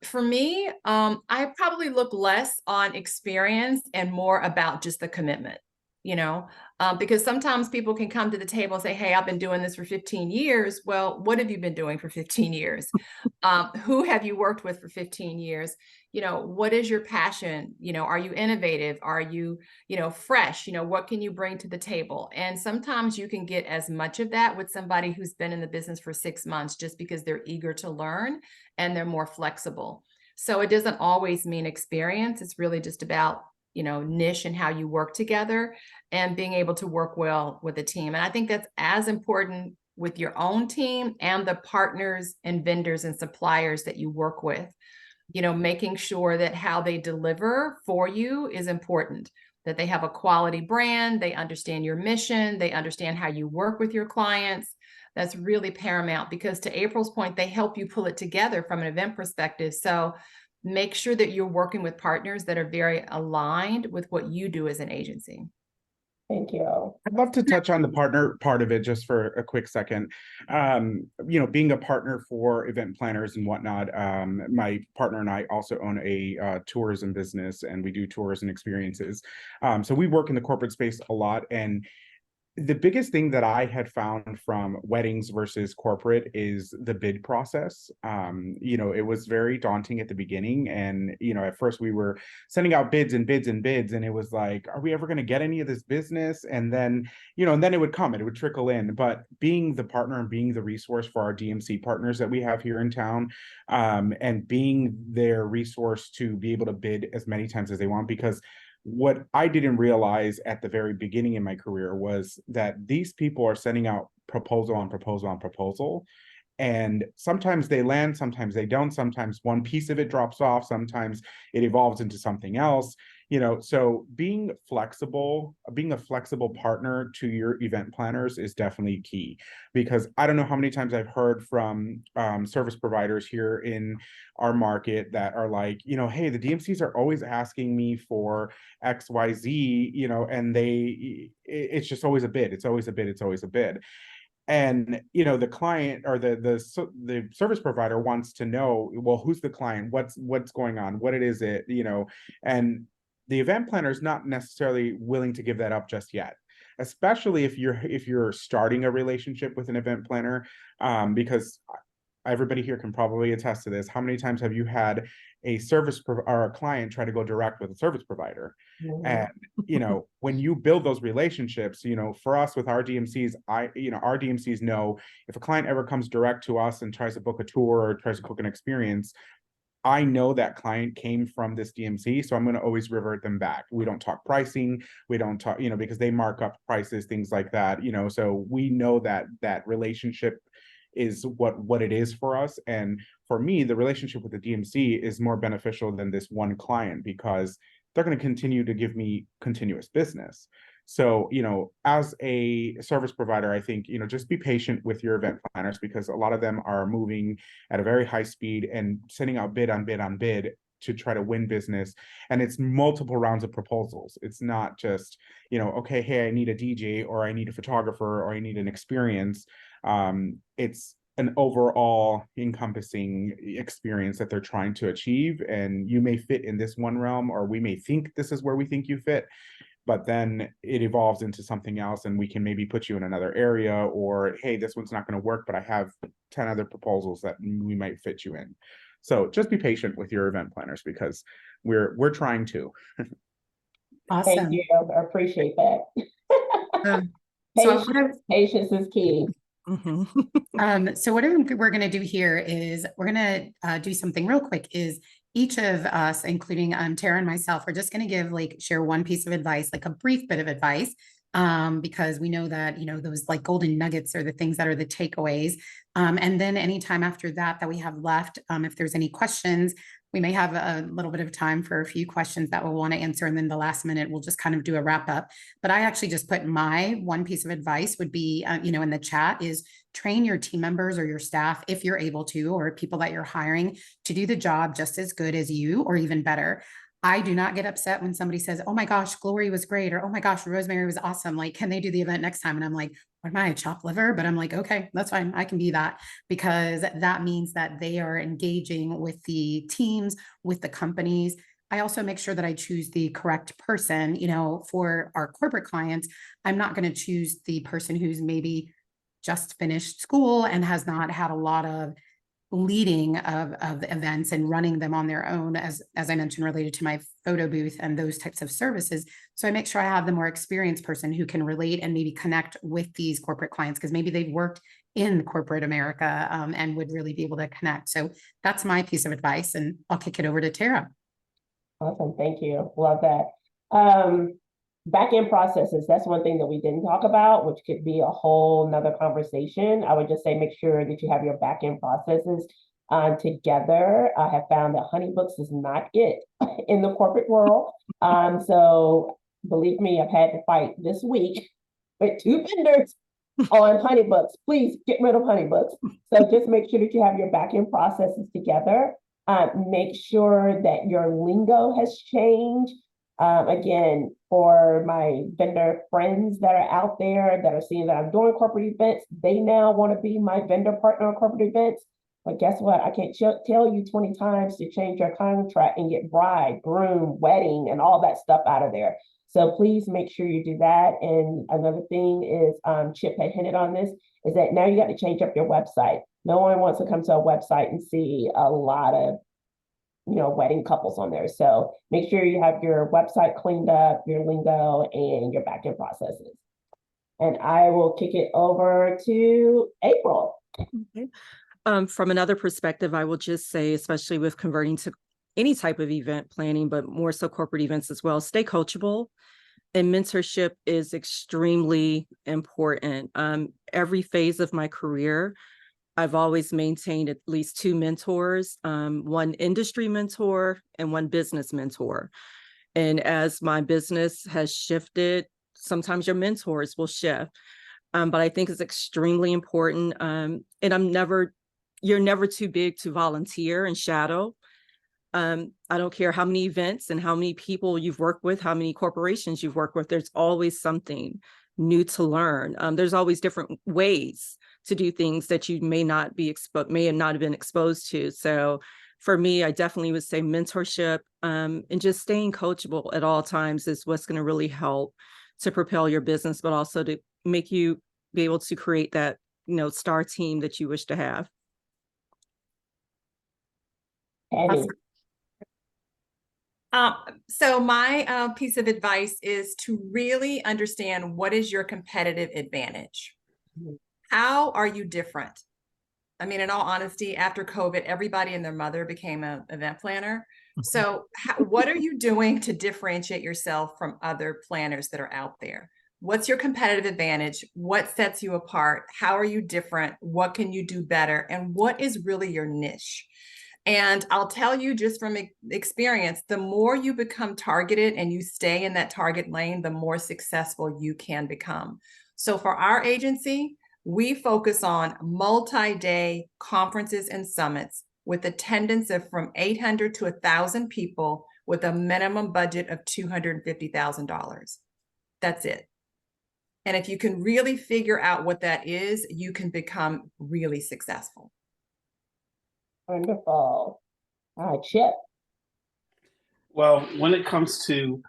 For me, I probably look less on experience and more about just the commitment, because sometimes people can come to the table and say, hey, I've been doing this for 15 years. Well, what have you been doing for 15 years? Who have you worked with for 15 years? What is your passion? Are you innovative? Are you, fresh? What can you bring to the table? And sometimes you can get as much of that with somebody who's been in the business for 6 months, just because they're eager to learn and they're more flexible. So it doesn't always mean experience. It's really just about, niche and how you work together and being able to work well with a team. And I think that's as important with your own team and the partners and vendors and suppliers that you work with. Making sure that how they deliver for you is important, that they have a quality brand, they understand your mission, they understand how you work with your clients. That's really paramount, because to April's point, they help you pull it together from an event perspective. So make sure that you're working with partners that are very aligned with what you do as an agency. Thank you. I'd love to touch on the partner part of it just for a quick second. Being a partner for event planners and whatnot, my partner and I also own a tourism business, and we do tours and experiences. So we work in the corporate space a lot, and the biggest thing that I had found from weddings versus corporate is the bid process. It was very daunting at the beginning. And, at first we were sending out bids and bids and bids. And it was like, are we ever going to get any of this business? And then, and then it would come, it would trickle in. But being the partner and being the resource for our DMC partners that we have here in town, and being their resource to be able to bid as many times as they want, because what I didn't realize at the very beginning in my career was that these people are sending out proposal on proposal on proposal. And sometimes they land, sometimes they don't. Sometimes one piece of it drops off. Sometimes it evolves into something else. So being a flexible partner to your event planners is definitely key, because I don't know how many times I've heard from service providers here in our market that are like, hey, the DMCs are always asking me for XYZ, and it's just always a bid. It's always a bid. It's always a bid. And the client or the service provider wants to know, well, who's the client, what's going on, what it is, and the event planner is not necessarily willing to give that up just yet, especially if you're starting a relationship with an event planner, because everybody here can probably attest to this. How many times have you had a or a client try to go direct with a service provider? And when you build those relationships, for us with our DMCs, our DMCs know if a client ever comes direct to us and tries to book a tour or tries to book an experience, I know that client came from this DMC, so I'm going to always revert them back. We don't talk pricing, we don't talk, because they mark up prices, things like that, so we know that relationship is what it is for us. And for me, the relationship with the DMC is more beneficial than this one client, because they're going to continue to give me continuous business. So, as a service provider, I think, just be patient with your event planners, because a lot of them are moving at a very high speed and sending out bid on bid on bid to try to win business. And it's multiple rounds of proposals. It's not just, okay, hey, I need a DJ, or I need a photographer, or I need an experience. It's an overall encompassing experience that they're trying to achieve. And you may fit in this one realm, or we may think this is where we think you fit, but then it evolves into something else, and we can maybe put you in another area, or, hey, this one's not going to work, but I have 10 other proposals that we might fit you in. So just be patient with your event planners, because we're trying to. Awesome. Thank you. I appreciate that. So Patience is key. So what we're going to do here is we're going to do something real quick. Is each of us, including Tara and myself, we're just going to share one piece of advice, like a brief bit of advice, because we know that those like golden nuggets are the things that are the takeaways. And then anytime after that we have left, if there's any questions, we may have a little bit of time for a few questions that we'll want to answer. And then the last minute, we'll just kind of do a wrap up. But I actually just put my one piece of advice would be, in the chat is train your team members or your staff, if you're able to, or people that you're hiring to do the job just as good as you or even better. I do not get upset when somebody says, oh my gosh, Glory was great, or oh my gosh, Rosemary was awesome. Like, can they do the event next time? And I'm like, what am I, a chopped liver? But I'm like, okay, that's fine. I can be that, because that means that they are engaging with the teams, with the companies. I also make sure that I choose the correct person. For our corporate clients, I'm not going to choose the person who's maybe just finished school and has not had a lot of leading of events and running them on their own, as I mentioned, related to my photo booth and those types of services. So I make sure I have the more experienced person who can relate and maybe connect with these corporate clients, because maybe they've worked in corporate America, and would really be able to connect. So that's my piece of advice, and I'll kick it over to Tara. Awesome, thank you. Love that. Back-end processes, that's one thing that we didn't talk about, which could be a whole nother conversation. I would just say make sure that you have your back-end processes together. I have found that Honeybooks is not it in the corporate world. So believe me, I've had to fight this week with 2 vendors on Honeybooks. Please get rid of Honeybooks. So just make sure that you have your back-end processes together. Make sure that your lingo has changed. Again, for my vendor friends that are out there that are seeing that I'm doing corporate events, they now want to be my vendor partner on corporate events. But guess what? I can't tell you 20 times to change your contract and get bride, groom, wedding, and all that stuff out of there. So please make sure you do that. And another thing is, Chip had hinted on this, is that now you got to change up your website. No one wants to come to a website and see a lot of wedding couples on there. So make sure you have your website cleaned up, your lingo, and your backend processes. And I will kick it over to April. Okay. From another perspective, I will just say, especially with converting to any type of event planning, but more so corporate events as well, stay coachable. And mentorship is extremely important. Every phase of my career, I've always maintained at least 2 mentors, one industry mentor and one business mentor. And as my business has shifted, sometimes your mentors will shift. But I think it's extremely important. And you're never too big to volunteer and shadow. I don't care how many events and how many people you've worked with, how many corporations you've worked with, there's always something new to learn. There's always different ways to do things that you may not have been exposed to. So for me, I definitely would say mentorship, and just staying coachable at all times is what's going to really help to propel your business, but also to make you be able to create that, star team that you wish to have. So my piece of advice is to really understand, what is your competitive advantage? How are you different? I mean, in all honesty, after COVID, everybody and their mother became an event planner. So what are you doing to differentiate yourself from other planners that are out there? What's your competitive advantage? What sets you apart? How are you different? What can you do better? And what is really your niche? And I'll tell you, just from experience, the more you become targeted and you stay in that target lane, the more successful you can become. So for our agency, we focus on multi-day conferences and summits with attendance of from 800 to 1,000 people with a minimum budget of $250,000. That's it. And if you can really figure out what that is, you can become really successful. Wonderful. Chip. Well, when it comes to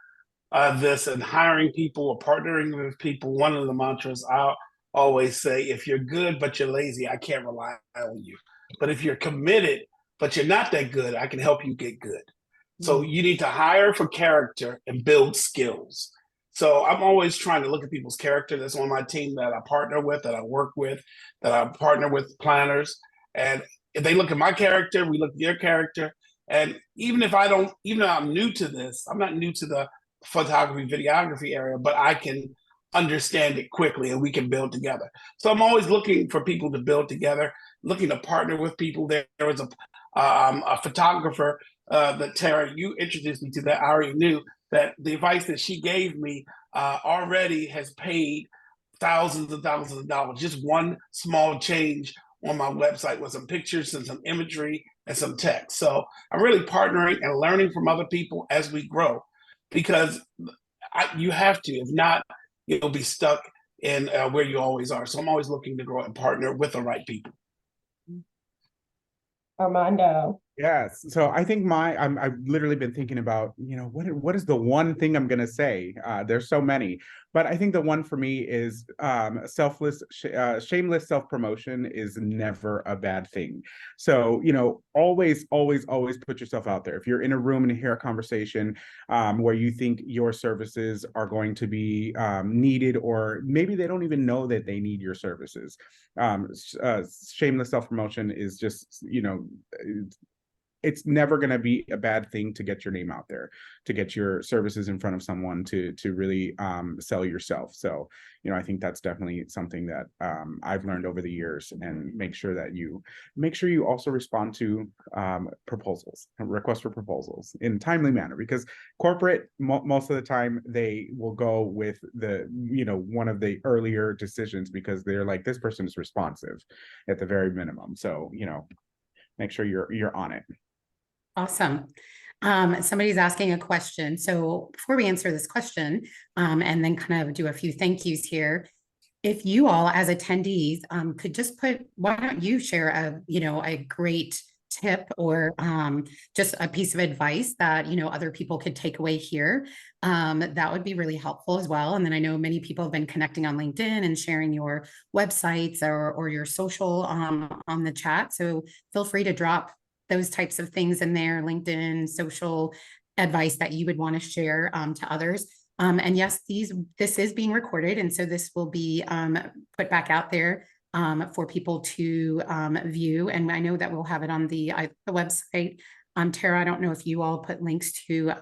this and hiring people or partnering with people, one of the mantras I always say, if you're good but you're lazy, I can't rely on you. But if you're committed but you're not that good, I can help you get good. So you need to hire for character and build skills. So I'm always trying to look at people's character that's on my team that I partner with, that I work with, that I partner with planners. And if they look at my character, we look at their character. And even if I don't, even though I'm new to this, I'm not new to the photography, videography area, but I can understand it quickly and we can build together. So I'm always looking for people to build together, looking to partner with people. There was a photographer that Tara, you introduced me to that I already knew that the advice that she gave me already has paid thousands and thousands of dollars. Just one small change on my website with some pictures and some imagery and some text. So I'm really partnering and learning from other people as we grow, because you have to. If not, you'll be stuck in where you always are. So I'm always looking to grow and partner with the right people. Armando. Yes. So I think I've literally been thinking about, what is the one thing I'm going to say? There's so many, but I think the one for me is shameless self-promotion is never a bad thing. So, always, always, always put yourself out there. If you're in a room and you hear a conversation where you think your services are going to be needed, or maybe they don't even know that they need your services. Shameless self-promotion is just, it's never going to be a bad thing to get your name out there, to get your services in front of someone, to really sell yourself. So, I think that's definitely something that I've learned over the years. And make sure you also respond to requests for proposals in a timely manner, because corporate, most of the time they will go with one of the earlier decisions, because they're like, this person is responsive at the very minimum. So, make sure you're on it. Awesome. Somebody's asking a question. So before we answer this question, and then kind of do a few thank yous here, if you all as attendees could just why don't you share a great tip or just a piece of advice that other people could take away here. That would be really helpful as well. And then I know many people have been connecting on LinkedIn and sharing your websites or your social on the chat. So feel free to drop those types of things in there, LinkedIn, social advice that you would want to share to others. And yes, this is being recorded. And so this will be put back out there for people to view. And I know that we'll have it on the website. Tara, I don't know if you all put links to,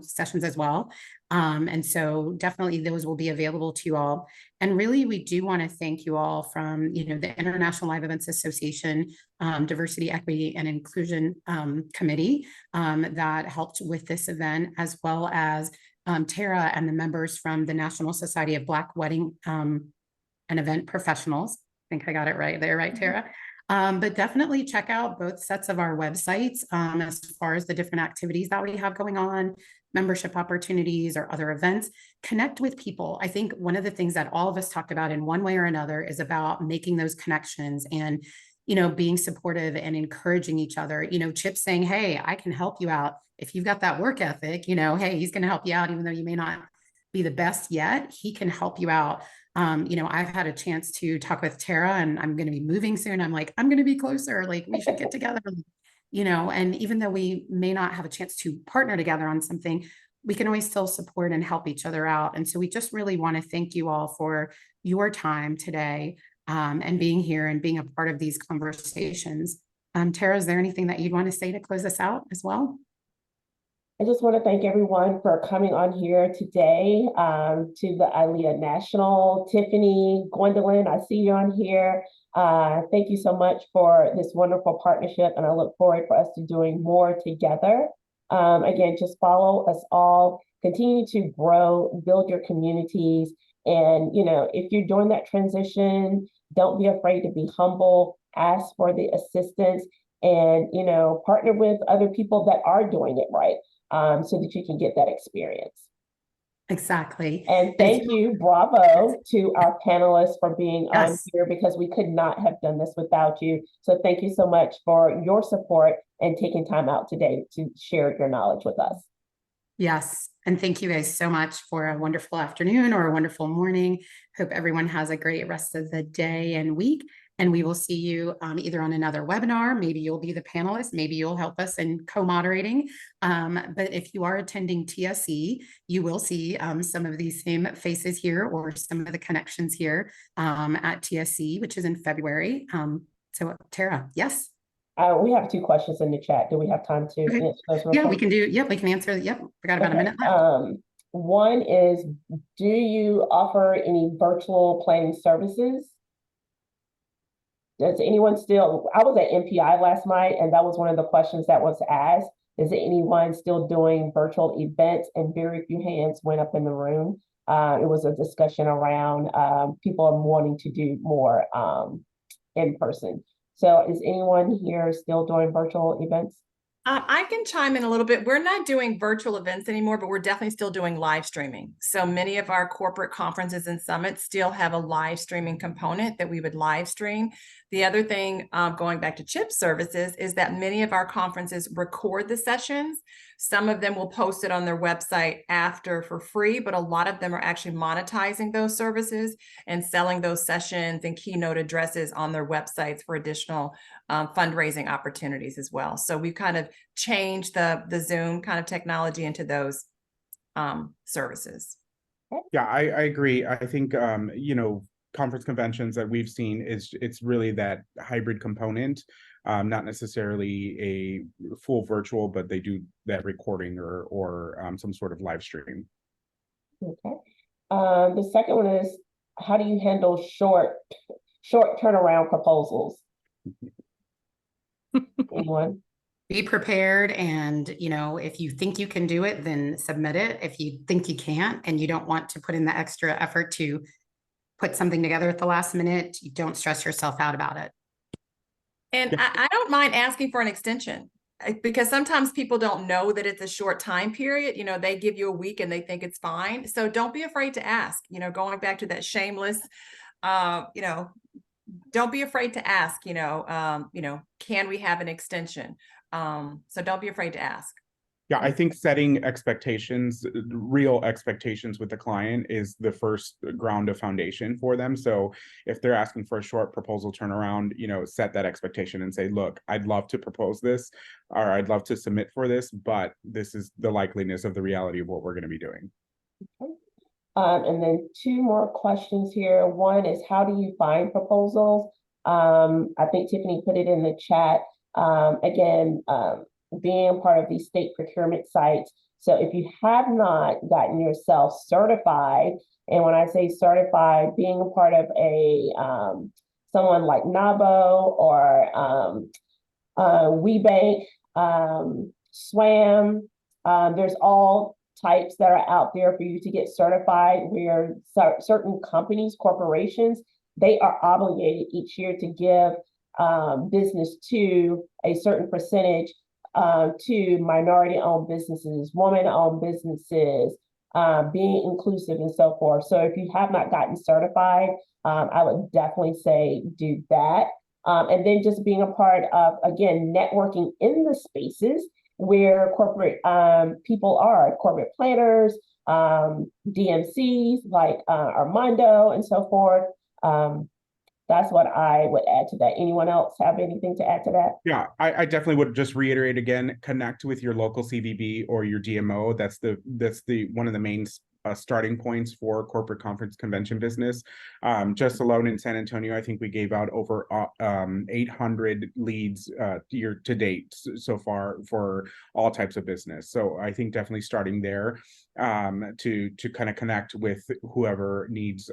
sessions as well. And so definitely those will be available to you all. And really, we do want to thank you all from, the International Live Events Association, Diversity, Equity, and Inclusion Committee that helped with this event, as well as Tara and the members from the National Society of Black Wedding and Event Professionals. I think I got it right there, right, Tara? But definitely check out both sets of our websites as far as the different activities that we have going on, membership opportunities or other events. Connect with people. I think one of the things that all of us talked about in one way or another is about making those connections and, being supportive and encouraging each other. Chip saying, hey, I can help you out. If you've got that work ethic, hey, he's going to help you out, even though you may not be the best yet, he can help you out. I've had a chance to talk with Tara, and I'm going to be moving soon. I'm like, I'm going to be closer. Like, we should get together, and even though we may not have a chance to partner together on something, we can always still support and help each other out. And so we just really want to thank you all for your time today and being here and being a part of these conversations. Tara, is there anything that you'd want to say to close us out as well? I just want to thank everyone for coming on here today to the ILEA National. Tiffany, Gwendolyn, I see you on here. Thank you so much for this wonderful partnership, and I look forward for us to doing more together. Again, just follow us all, continue to grow, build your communities. And, if you're doing that transition, don't be afraid to be humble, ask for the assistance, and, partner with other people that are doing it right. So that you can get that experience. Exactly. And thank you, bravo to our panelists for being on here, because we could not have done this without you. So thank you so much for your support and taking time out today to share your knowledge with us. Yes. And thank you guys so much for a wonderful afternoon or a wonderful morning. Hope everyone has a great rest of the day and week. and we will see you either on another webinar. Maybe you'll be the panelist, maybe you'll help us in co-moderating. But if you are attending TSE, you will see some of these same faces here or some of the connections here at TSE, which is in February. So Tara, yes? We have 2 questions in the chat. Do we have time to Okay. answer those? Yeah, we can do, yep, we can answer. Yep, we got about a minute left. One is, do you offer any virtual planning services? Does anyone still, I was at MPI last night, and that was one of the questions that was asked. Is anyone still doing virtual events? And very few hands went up in the room. It was a discussion around people are wanting to do more in person. So is anyone here still doing virtual events? I can chime in a little bit. We're not doing virtual events anymore, but we're definitely still doing live streaming. So many of our corporate conferences and summits still have a live streaming component that we would live stream. The other thing, going back to CHIP services, is that many of our conferences record the sessions. Some of them will post it on their website after for free, but a lot of them are actually monetizing those services and selling those sessions and keynote addresses on their websites for additional fundraising opportunities as well. So we've kind of changed the Zoom kind of technology into those services. Yeah, I agree. I think, you know, conference conventions that we've seen it's really that hybrid component, not necessarily a full virtual, but they do that recording or some sort of live stream. Okay. The second one is, how do you handle short turnaround proposals? Anyone? Be prepared, and if you think you can do it, then submit it. If you think you can't and you don't want to put in the extra effort to put something together at the last minute, you don't stress yourself out about it. And I don't mind asking for an extension, because sometimes people don't know that it's a short time period. They give you a week and they think it's fine. So don't be afraid to ask, going back to that shameless, don't be afraid to ask, can we have an extension? So don't be afraid to ask. Yeah, I think setting expectations, real expectations with the client is the first ground of foundation for them. So if they're asking for a short proposal turnaround, set that expectation and say, look, I'd love to propose this, or I'd love to submit for this, but this is the likeliness of the reality of what we're going to be doing. Okay. And then 2 more questions here. One is, how do you find proposals? I think Tiffany put it in the chat. Again, being part of these state procurement sites. So if you have not gotten yourself certified, and when I say certified, being a part of a someone like NABO or WeBank, SWAM, there's all types that are out there for you to get certified, where certain companies, corporations, they are obligated each year to give business to a certain percentage to minority-owned businesses, woman-owned businesses, being inclusive and so forth. So if you have not gotten certified, I would definitely say do that. And then just being a part of, again, networking in the spaces where corporate people are, corporate planners, DMCs like Armando and so forth. That's what I would add to that. Anyone else have anything to add to that? Yeah, I definitely would just reiterate again, connect with your local CVB or your DMO. That's the one of the main starting points for corporate conference convention business. Just alone in San Antonio, I think we gave out over 800 leads year to date so far for all types of business. So I think definitely starting there to kind of connect with whoever needs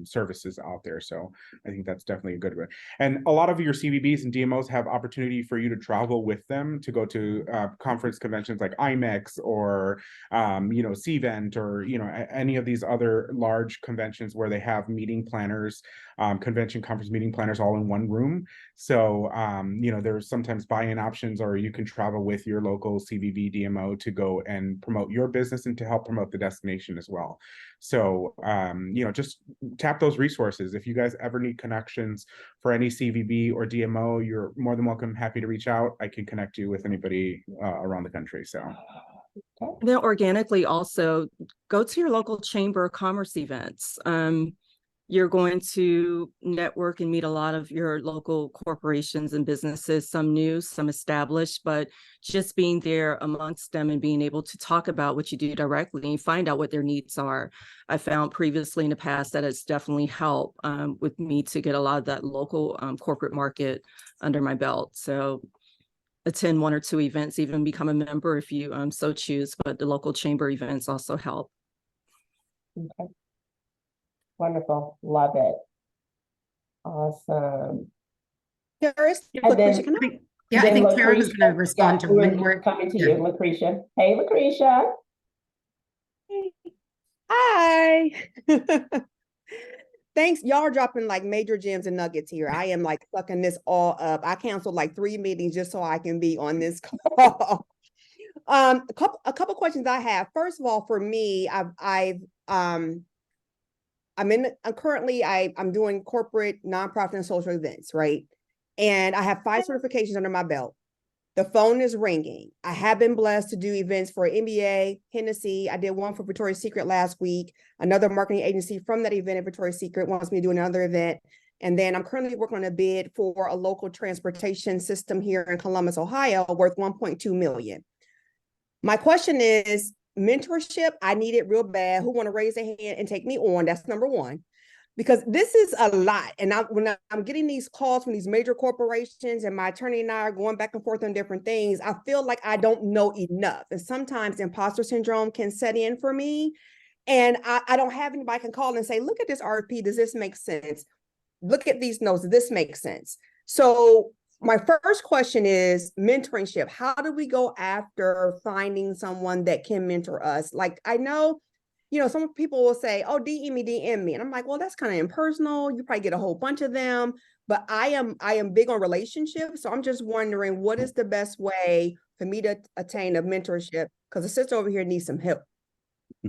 services out there. So I think that's definitely a good one. And a lot of your CVBs and DMOs have opportunity for you to travel with them to go to conference conventions like IMEX or CVent or any of these other large conventions where they have meeting planners, convention conference meeting planners all in one room. So there's sometimes buy-in options, or you can travel with your local CVB DMO to go and promote your business and to help promote the destination as well. So just tap those resources. If you guys ever need connections for any CVB or DMO, you're more than welcome, happy to reach out. I can connect you with anybody around the country. So then organically also go to your local chamber of commerce events. You're going to network and meet a lot of your local corporations and businesses, some new, some established, but just being there amongst them and being able to talk about what you do directly and find out what their needs are. I found previously in the past that it's definitely helped with me to get a lot of that local corporate market under my belt. So attend 1 or 2 events, even become a member if you so choose, but the local chamber events also help. Okay. Wonderful. Love it. Awesome. Doris, And then, Lucretia, I then think Tara was Lucretia, going to respond to we were mentor. coming to Yeah. you, Lucretia. Hey, Lucretia. Hi. Thanks. Y'all are dropping like major gems and nuggets here. I am like sucking this all up. I canceled like 3 meetings just so I can be on this call. A couple questions I have. First of all, for me, I'm doing corporate, nonprofit, and social events, right? And I have 5 certifications under my belt. The phone is ringing. I have been blessed to do events for NBA, Hennessy. I did one for Victoria's Secret last week. Another marketing agency from that event at Victoria's Secret wants me to do another event. And then I'm currently working on a bid for a local transportation system here in Columbus, Ohio, worth $1.2 million. My question is mentorship. I need it real bad. Who want to raise their hand and take me on? That's number one. Because this is a lot. And when I'm getting these calls from these major corporations and my attorney and I are going back and forth on different things, I feel like I don't know enough. And sometimes imposter syndrome can set in for me. And I don't have anybody I can call and say, look at this RFP. Does this make sense? Look at these notes. Does this make sense? So my first question is mentorship. How do we go after finding someone that can mentor us? Like, I know, some people will say, oh, DM me. And I'm like, well, that's kind of impersonal. You probably get a whole bunch of them. But I am big on relationships. So I'm just wondering, what is the best way for me to attain a mentorship? Because the sister over here needs some help.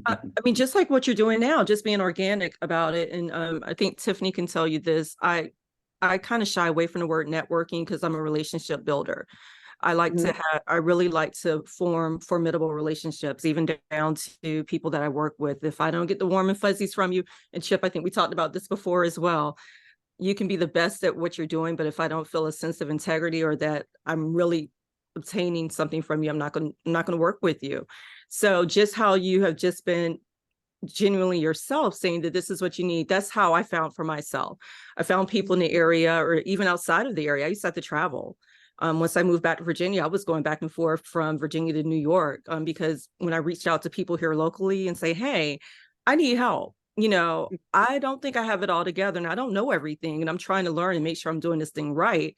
I mean, just like what you're doing now, just being organic about it. And I think Tiffany can tell you this. I kind of shy away from the word networking because I'm a relationship builder. I really like to form formidable relationships, even down to people that I work with. If I don't get the warm and fuzzies from you, and Chip, I think we talked about this before as well, you can be the best at what you're doing, but if I don't feel a sense of integrity or that I'm really obtaining something from you, I'm not going to work with you. So just how you have just been genuinely yourself saying that this is what you need, that's how I found for myself. I found people in the area or even outside of the area. I used to have to travel. Once I moved back to Virginia, I was going back and forth from Virginia to New York because when I reached out to people here locally and say, hey, I need help. I don't think I have it all together and I don't know everything and I'm trying to learn and make sure I'm doing this thing right.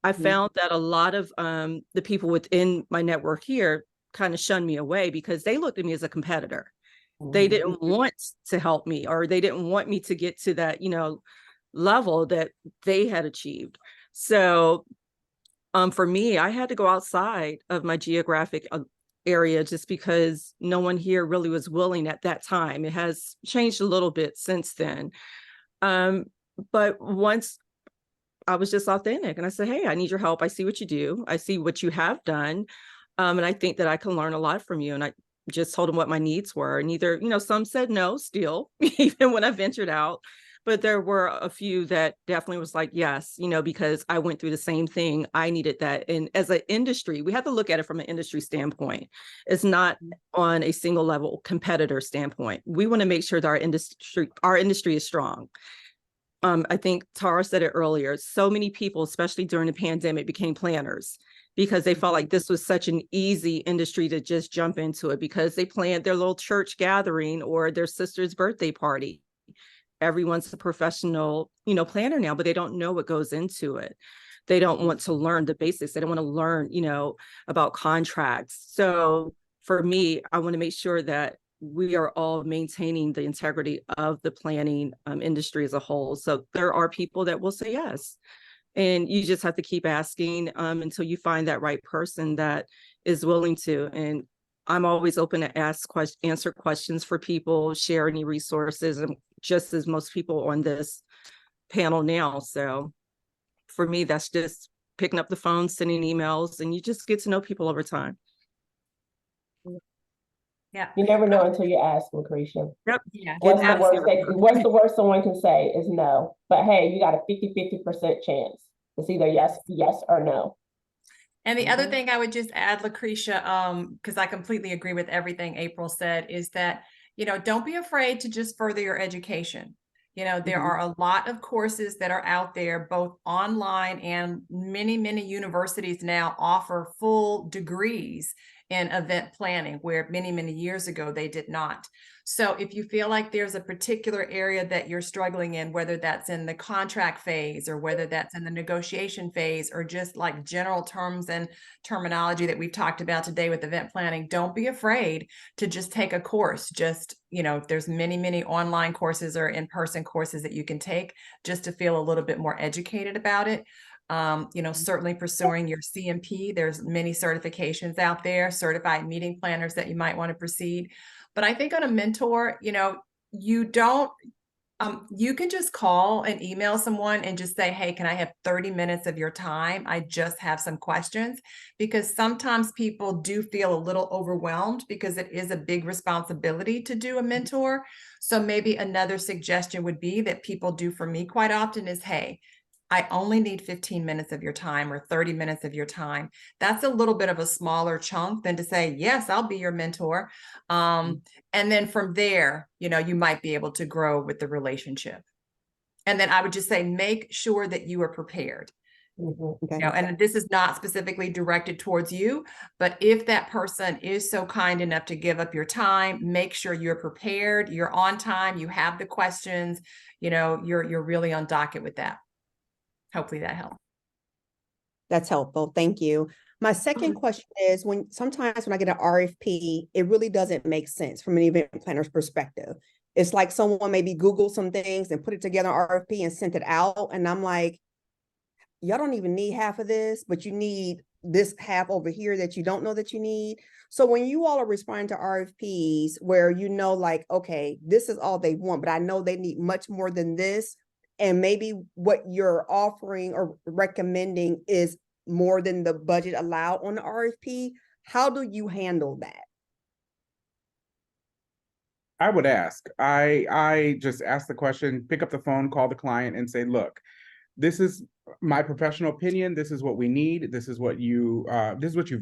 I found that a lot of the people within my network here kind of shunned me away because they looked at me as a competitor. They didn't want to help me or they didn't want me to get to that, level that they had achieved. So for me, I had to go outside of my geographic area just because no one here really was willing at that time. It has changed a little bit since then. But once I was just authentic and I said, hey, I need your help. I see what you do. I see what you have done. And I think that I can learn a lot from you. And I just told them what my needs were. And either, some said no still, even when I ventured out. But there were a few that definitely was like, yes, because I went through the same thing. I needed that. And as an industry, we have to look at it from an industry standpoint. It's not on a single level competitor standpoint. We want to make sure that our industry is strong. I think Tara said it earlier. So many people, especially during the pandemic, became planners because they felt like this was such an easy industry to just jump into it because they planned their little church gathering or their sister's birthday party. Everyone's a professional, planner now, but they don't know what goes into it. They don't want to learn the basics. They don't want to learn, about contracts. So for me, I want to make sure that we are all maintaining the integrity of the planning industry as a whole. So there are people that will say yes. And you just have to keep asking until you find that right person that is willing to. And I'm always open to answer questions for people, share any resources, and just as most people on this panel now. So for me, that's just picking up the phone, sending emails, and you just get to know people over time. Yeah. You never know until you ask, Lucretia. Yeah. What's the worst Absolutely. what's the worst someone can say is no. But hey, you got a 50% chance. It's either yes or no. And the other Mhm. thing I would just add, Lucretia, because I completely agree with everything April said, is that, don't be afraid to just further your education. There Mhm. are a lot of courses that are out there, both online, and many, many universities now offer full degrees in event planning, where many, many years ago they did not. So if you feel like there's a particular area that you're struggling in, whether that's in the contract phase or whether that's in the negotiation phase or just like general terms and terminology that we've talked about today with event planning, don't be afraid to just take a course. Just, there's many, many online courses or in-person courses that you can take just to feel a little bit more educated about it. Certainly pursuing your CMP. There's many certifications out there, certified meeting planners that you might want to proceed. But I think on a mentor, you don't, you can just call and email someone and just say, hey, can I have 30 minutes of your time? I just have some questions, because sometimes people do feel a little overwhelmed because it is a big responsibility to do a mentor. So maybe another suggestion would be that people do for me quite often is, hey, I only need 15 minutes of your time or 30 minutes of your time. That's a little bit of a smaller chunk than to say, yes, I'll be your mentor. And then from there, you might be able to grow with the relationship. And then I would just say, make sure that you are prepared. Okay. And this is not specifically directed towards you, but if that person is so kind enough to give up your time, make sure you're prepared, you're on time, you have the questions, you're really on docket with that. Hopefully that helps. That's helpful. Thank you. My second question is, sometimes when I get an RFP, it really doesn't make sense from an event planner's perspective. It's like someone maybe Googled some things and put it together RFP and sent it out. And I'm like, y'all don't even need half of this, but you need this half over here that you don't know that you need. So when you all are responding to RFPs where like, okay, this is all they want, but I know they need much more than this, and maybe what you're offering or recommending is more than the budget allowed on the RFP, how do you handle that? I would ask. I just ask the question, pick up the phone, call the client and say, look, this is my professional opinion. This is what we need. This is what you've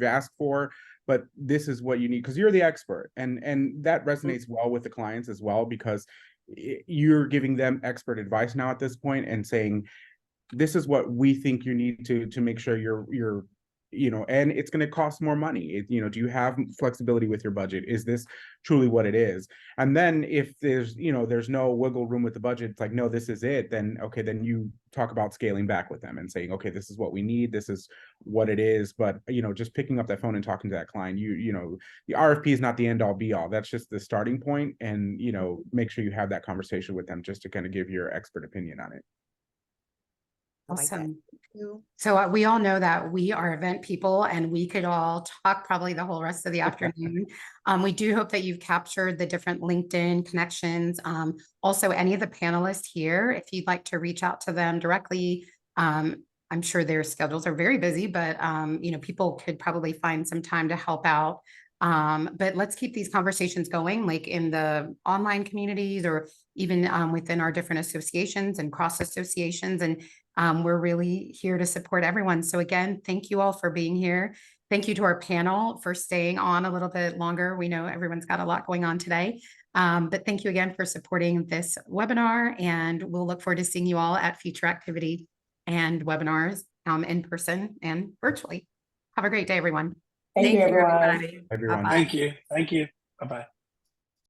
asked for, but this is what you need, because you're the expert. And that resonates well with the clients as well, because you're giving them expert advice now at this point and saying, this is what we think you need to make sure you're and it's going to cost more money. Do you have flexibility with your budget? Is this truly what it is? And then if there's no wiggle room with the budget, it's like, no, this is it, then okay, then you talk about scaling back with them and saying, okay, this is what we need, this is what it is. But just picking up that phone and talking to that client, the RFP is not the end all be all. That's just the starting point. And make sure you have that conversation with them just to kind of give your expert opinion on it. Awesome. So we all know that we are event people and we could all talk probably the whole rest of the afternoon. We do hope that you've captured the different LinkedIn connections. Also, any of the panelists here, if you'd like to reach out to them directly, I'm sure their schedules are very busy, but people could probably find some time to help out. But let's keep these conversations going, like in the online communities or even within our different associations and cross associations. And we're really here to support everyone. So again, thank you all for being here. Thank you to our panel for staying on a little bit longer. We know everyone's got a lot going on today. But thank you again for supporting this webinar, and we'll look forward to seeing you all at future activity and webinars in person and virtually. Have a great day, everyone. Thank you, everyone. everybody. Everyone. Bye-bye. Thank you. Thank you. Bye-bye.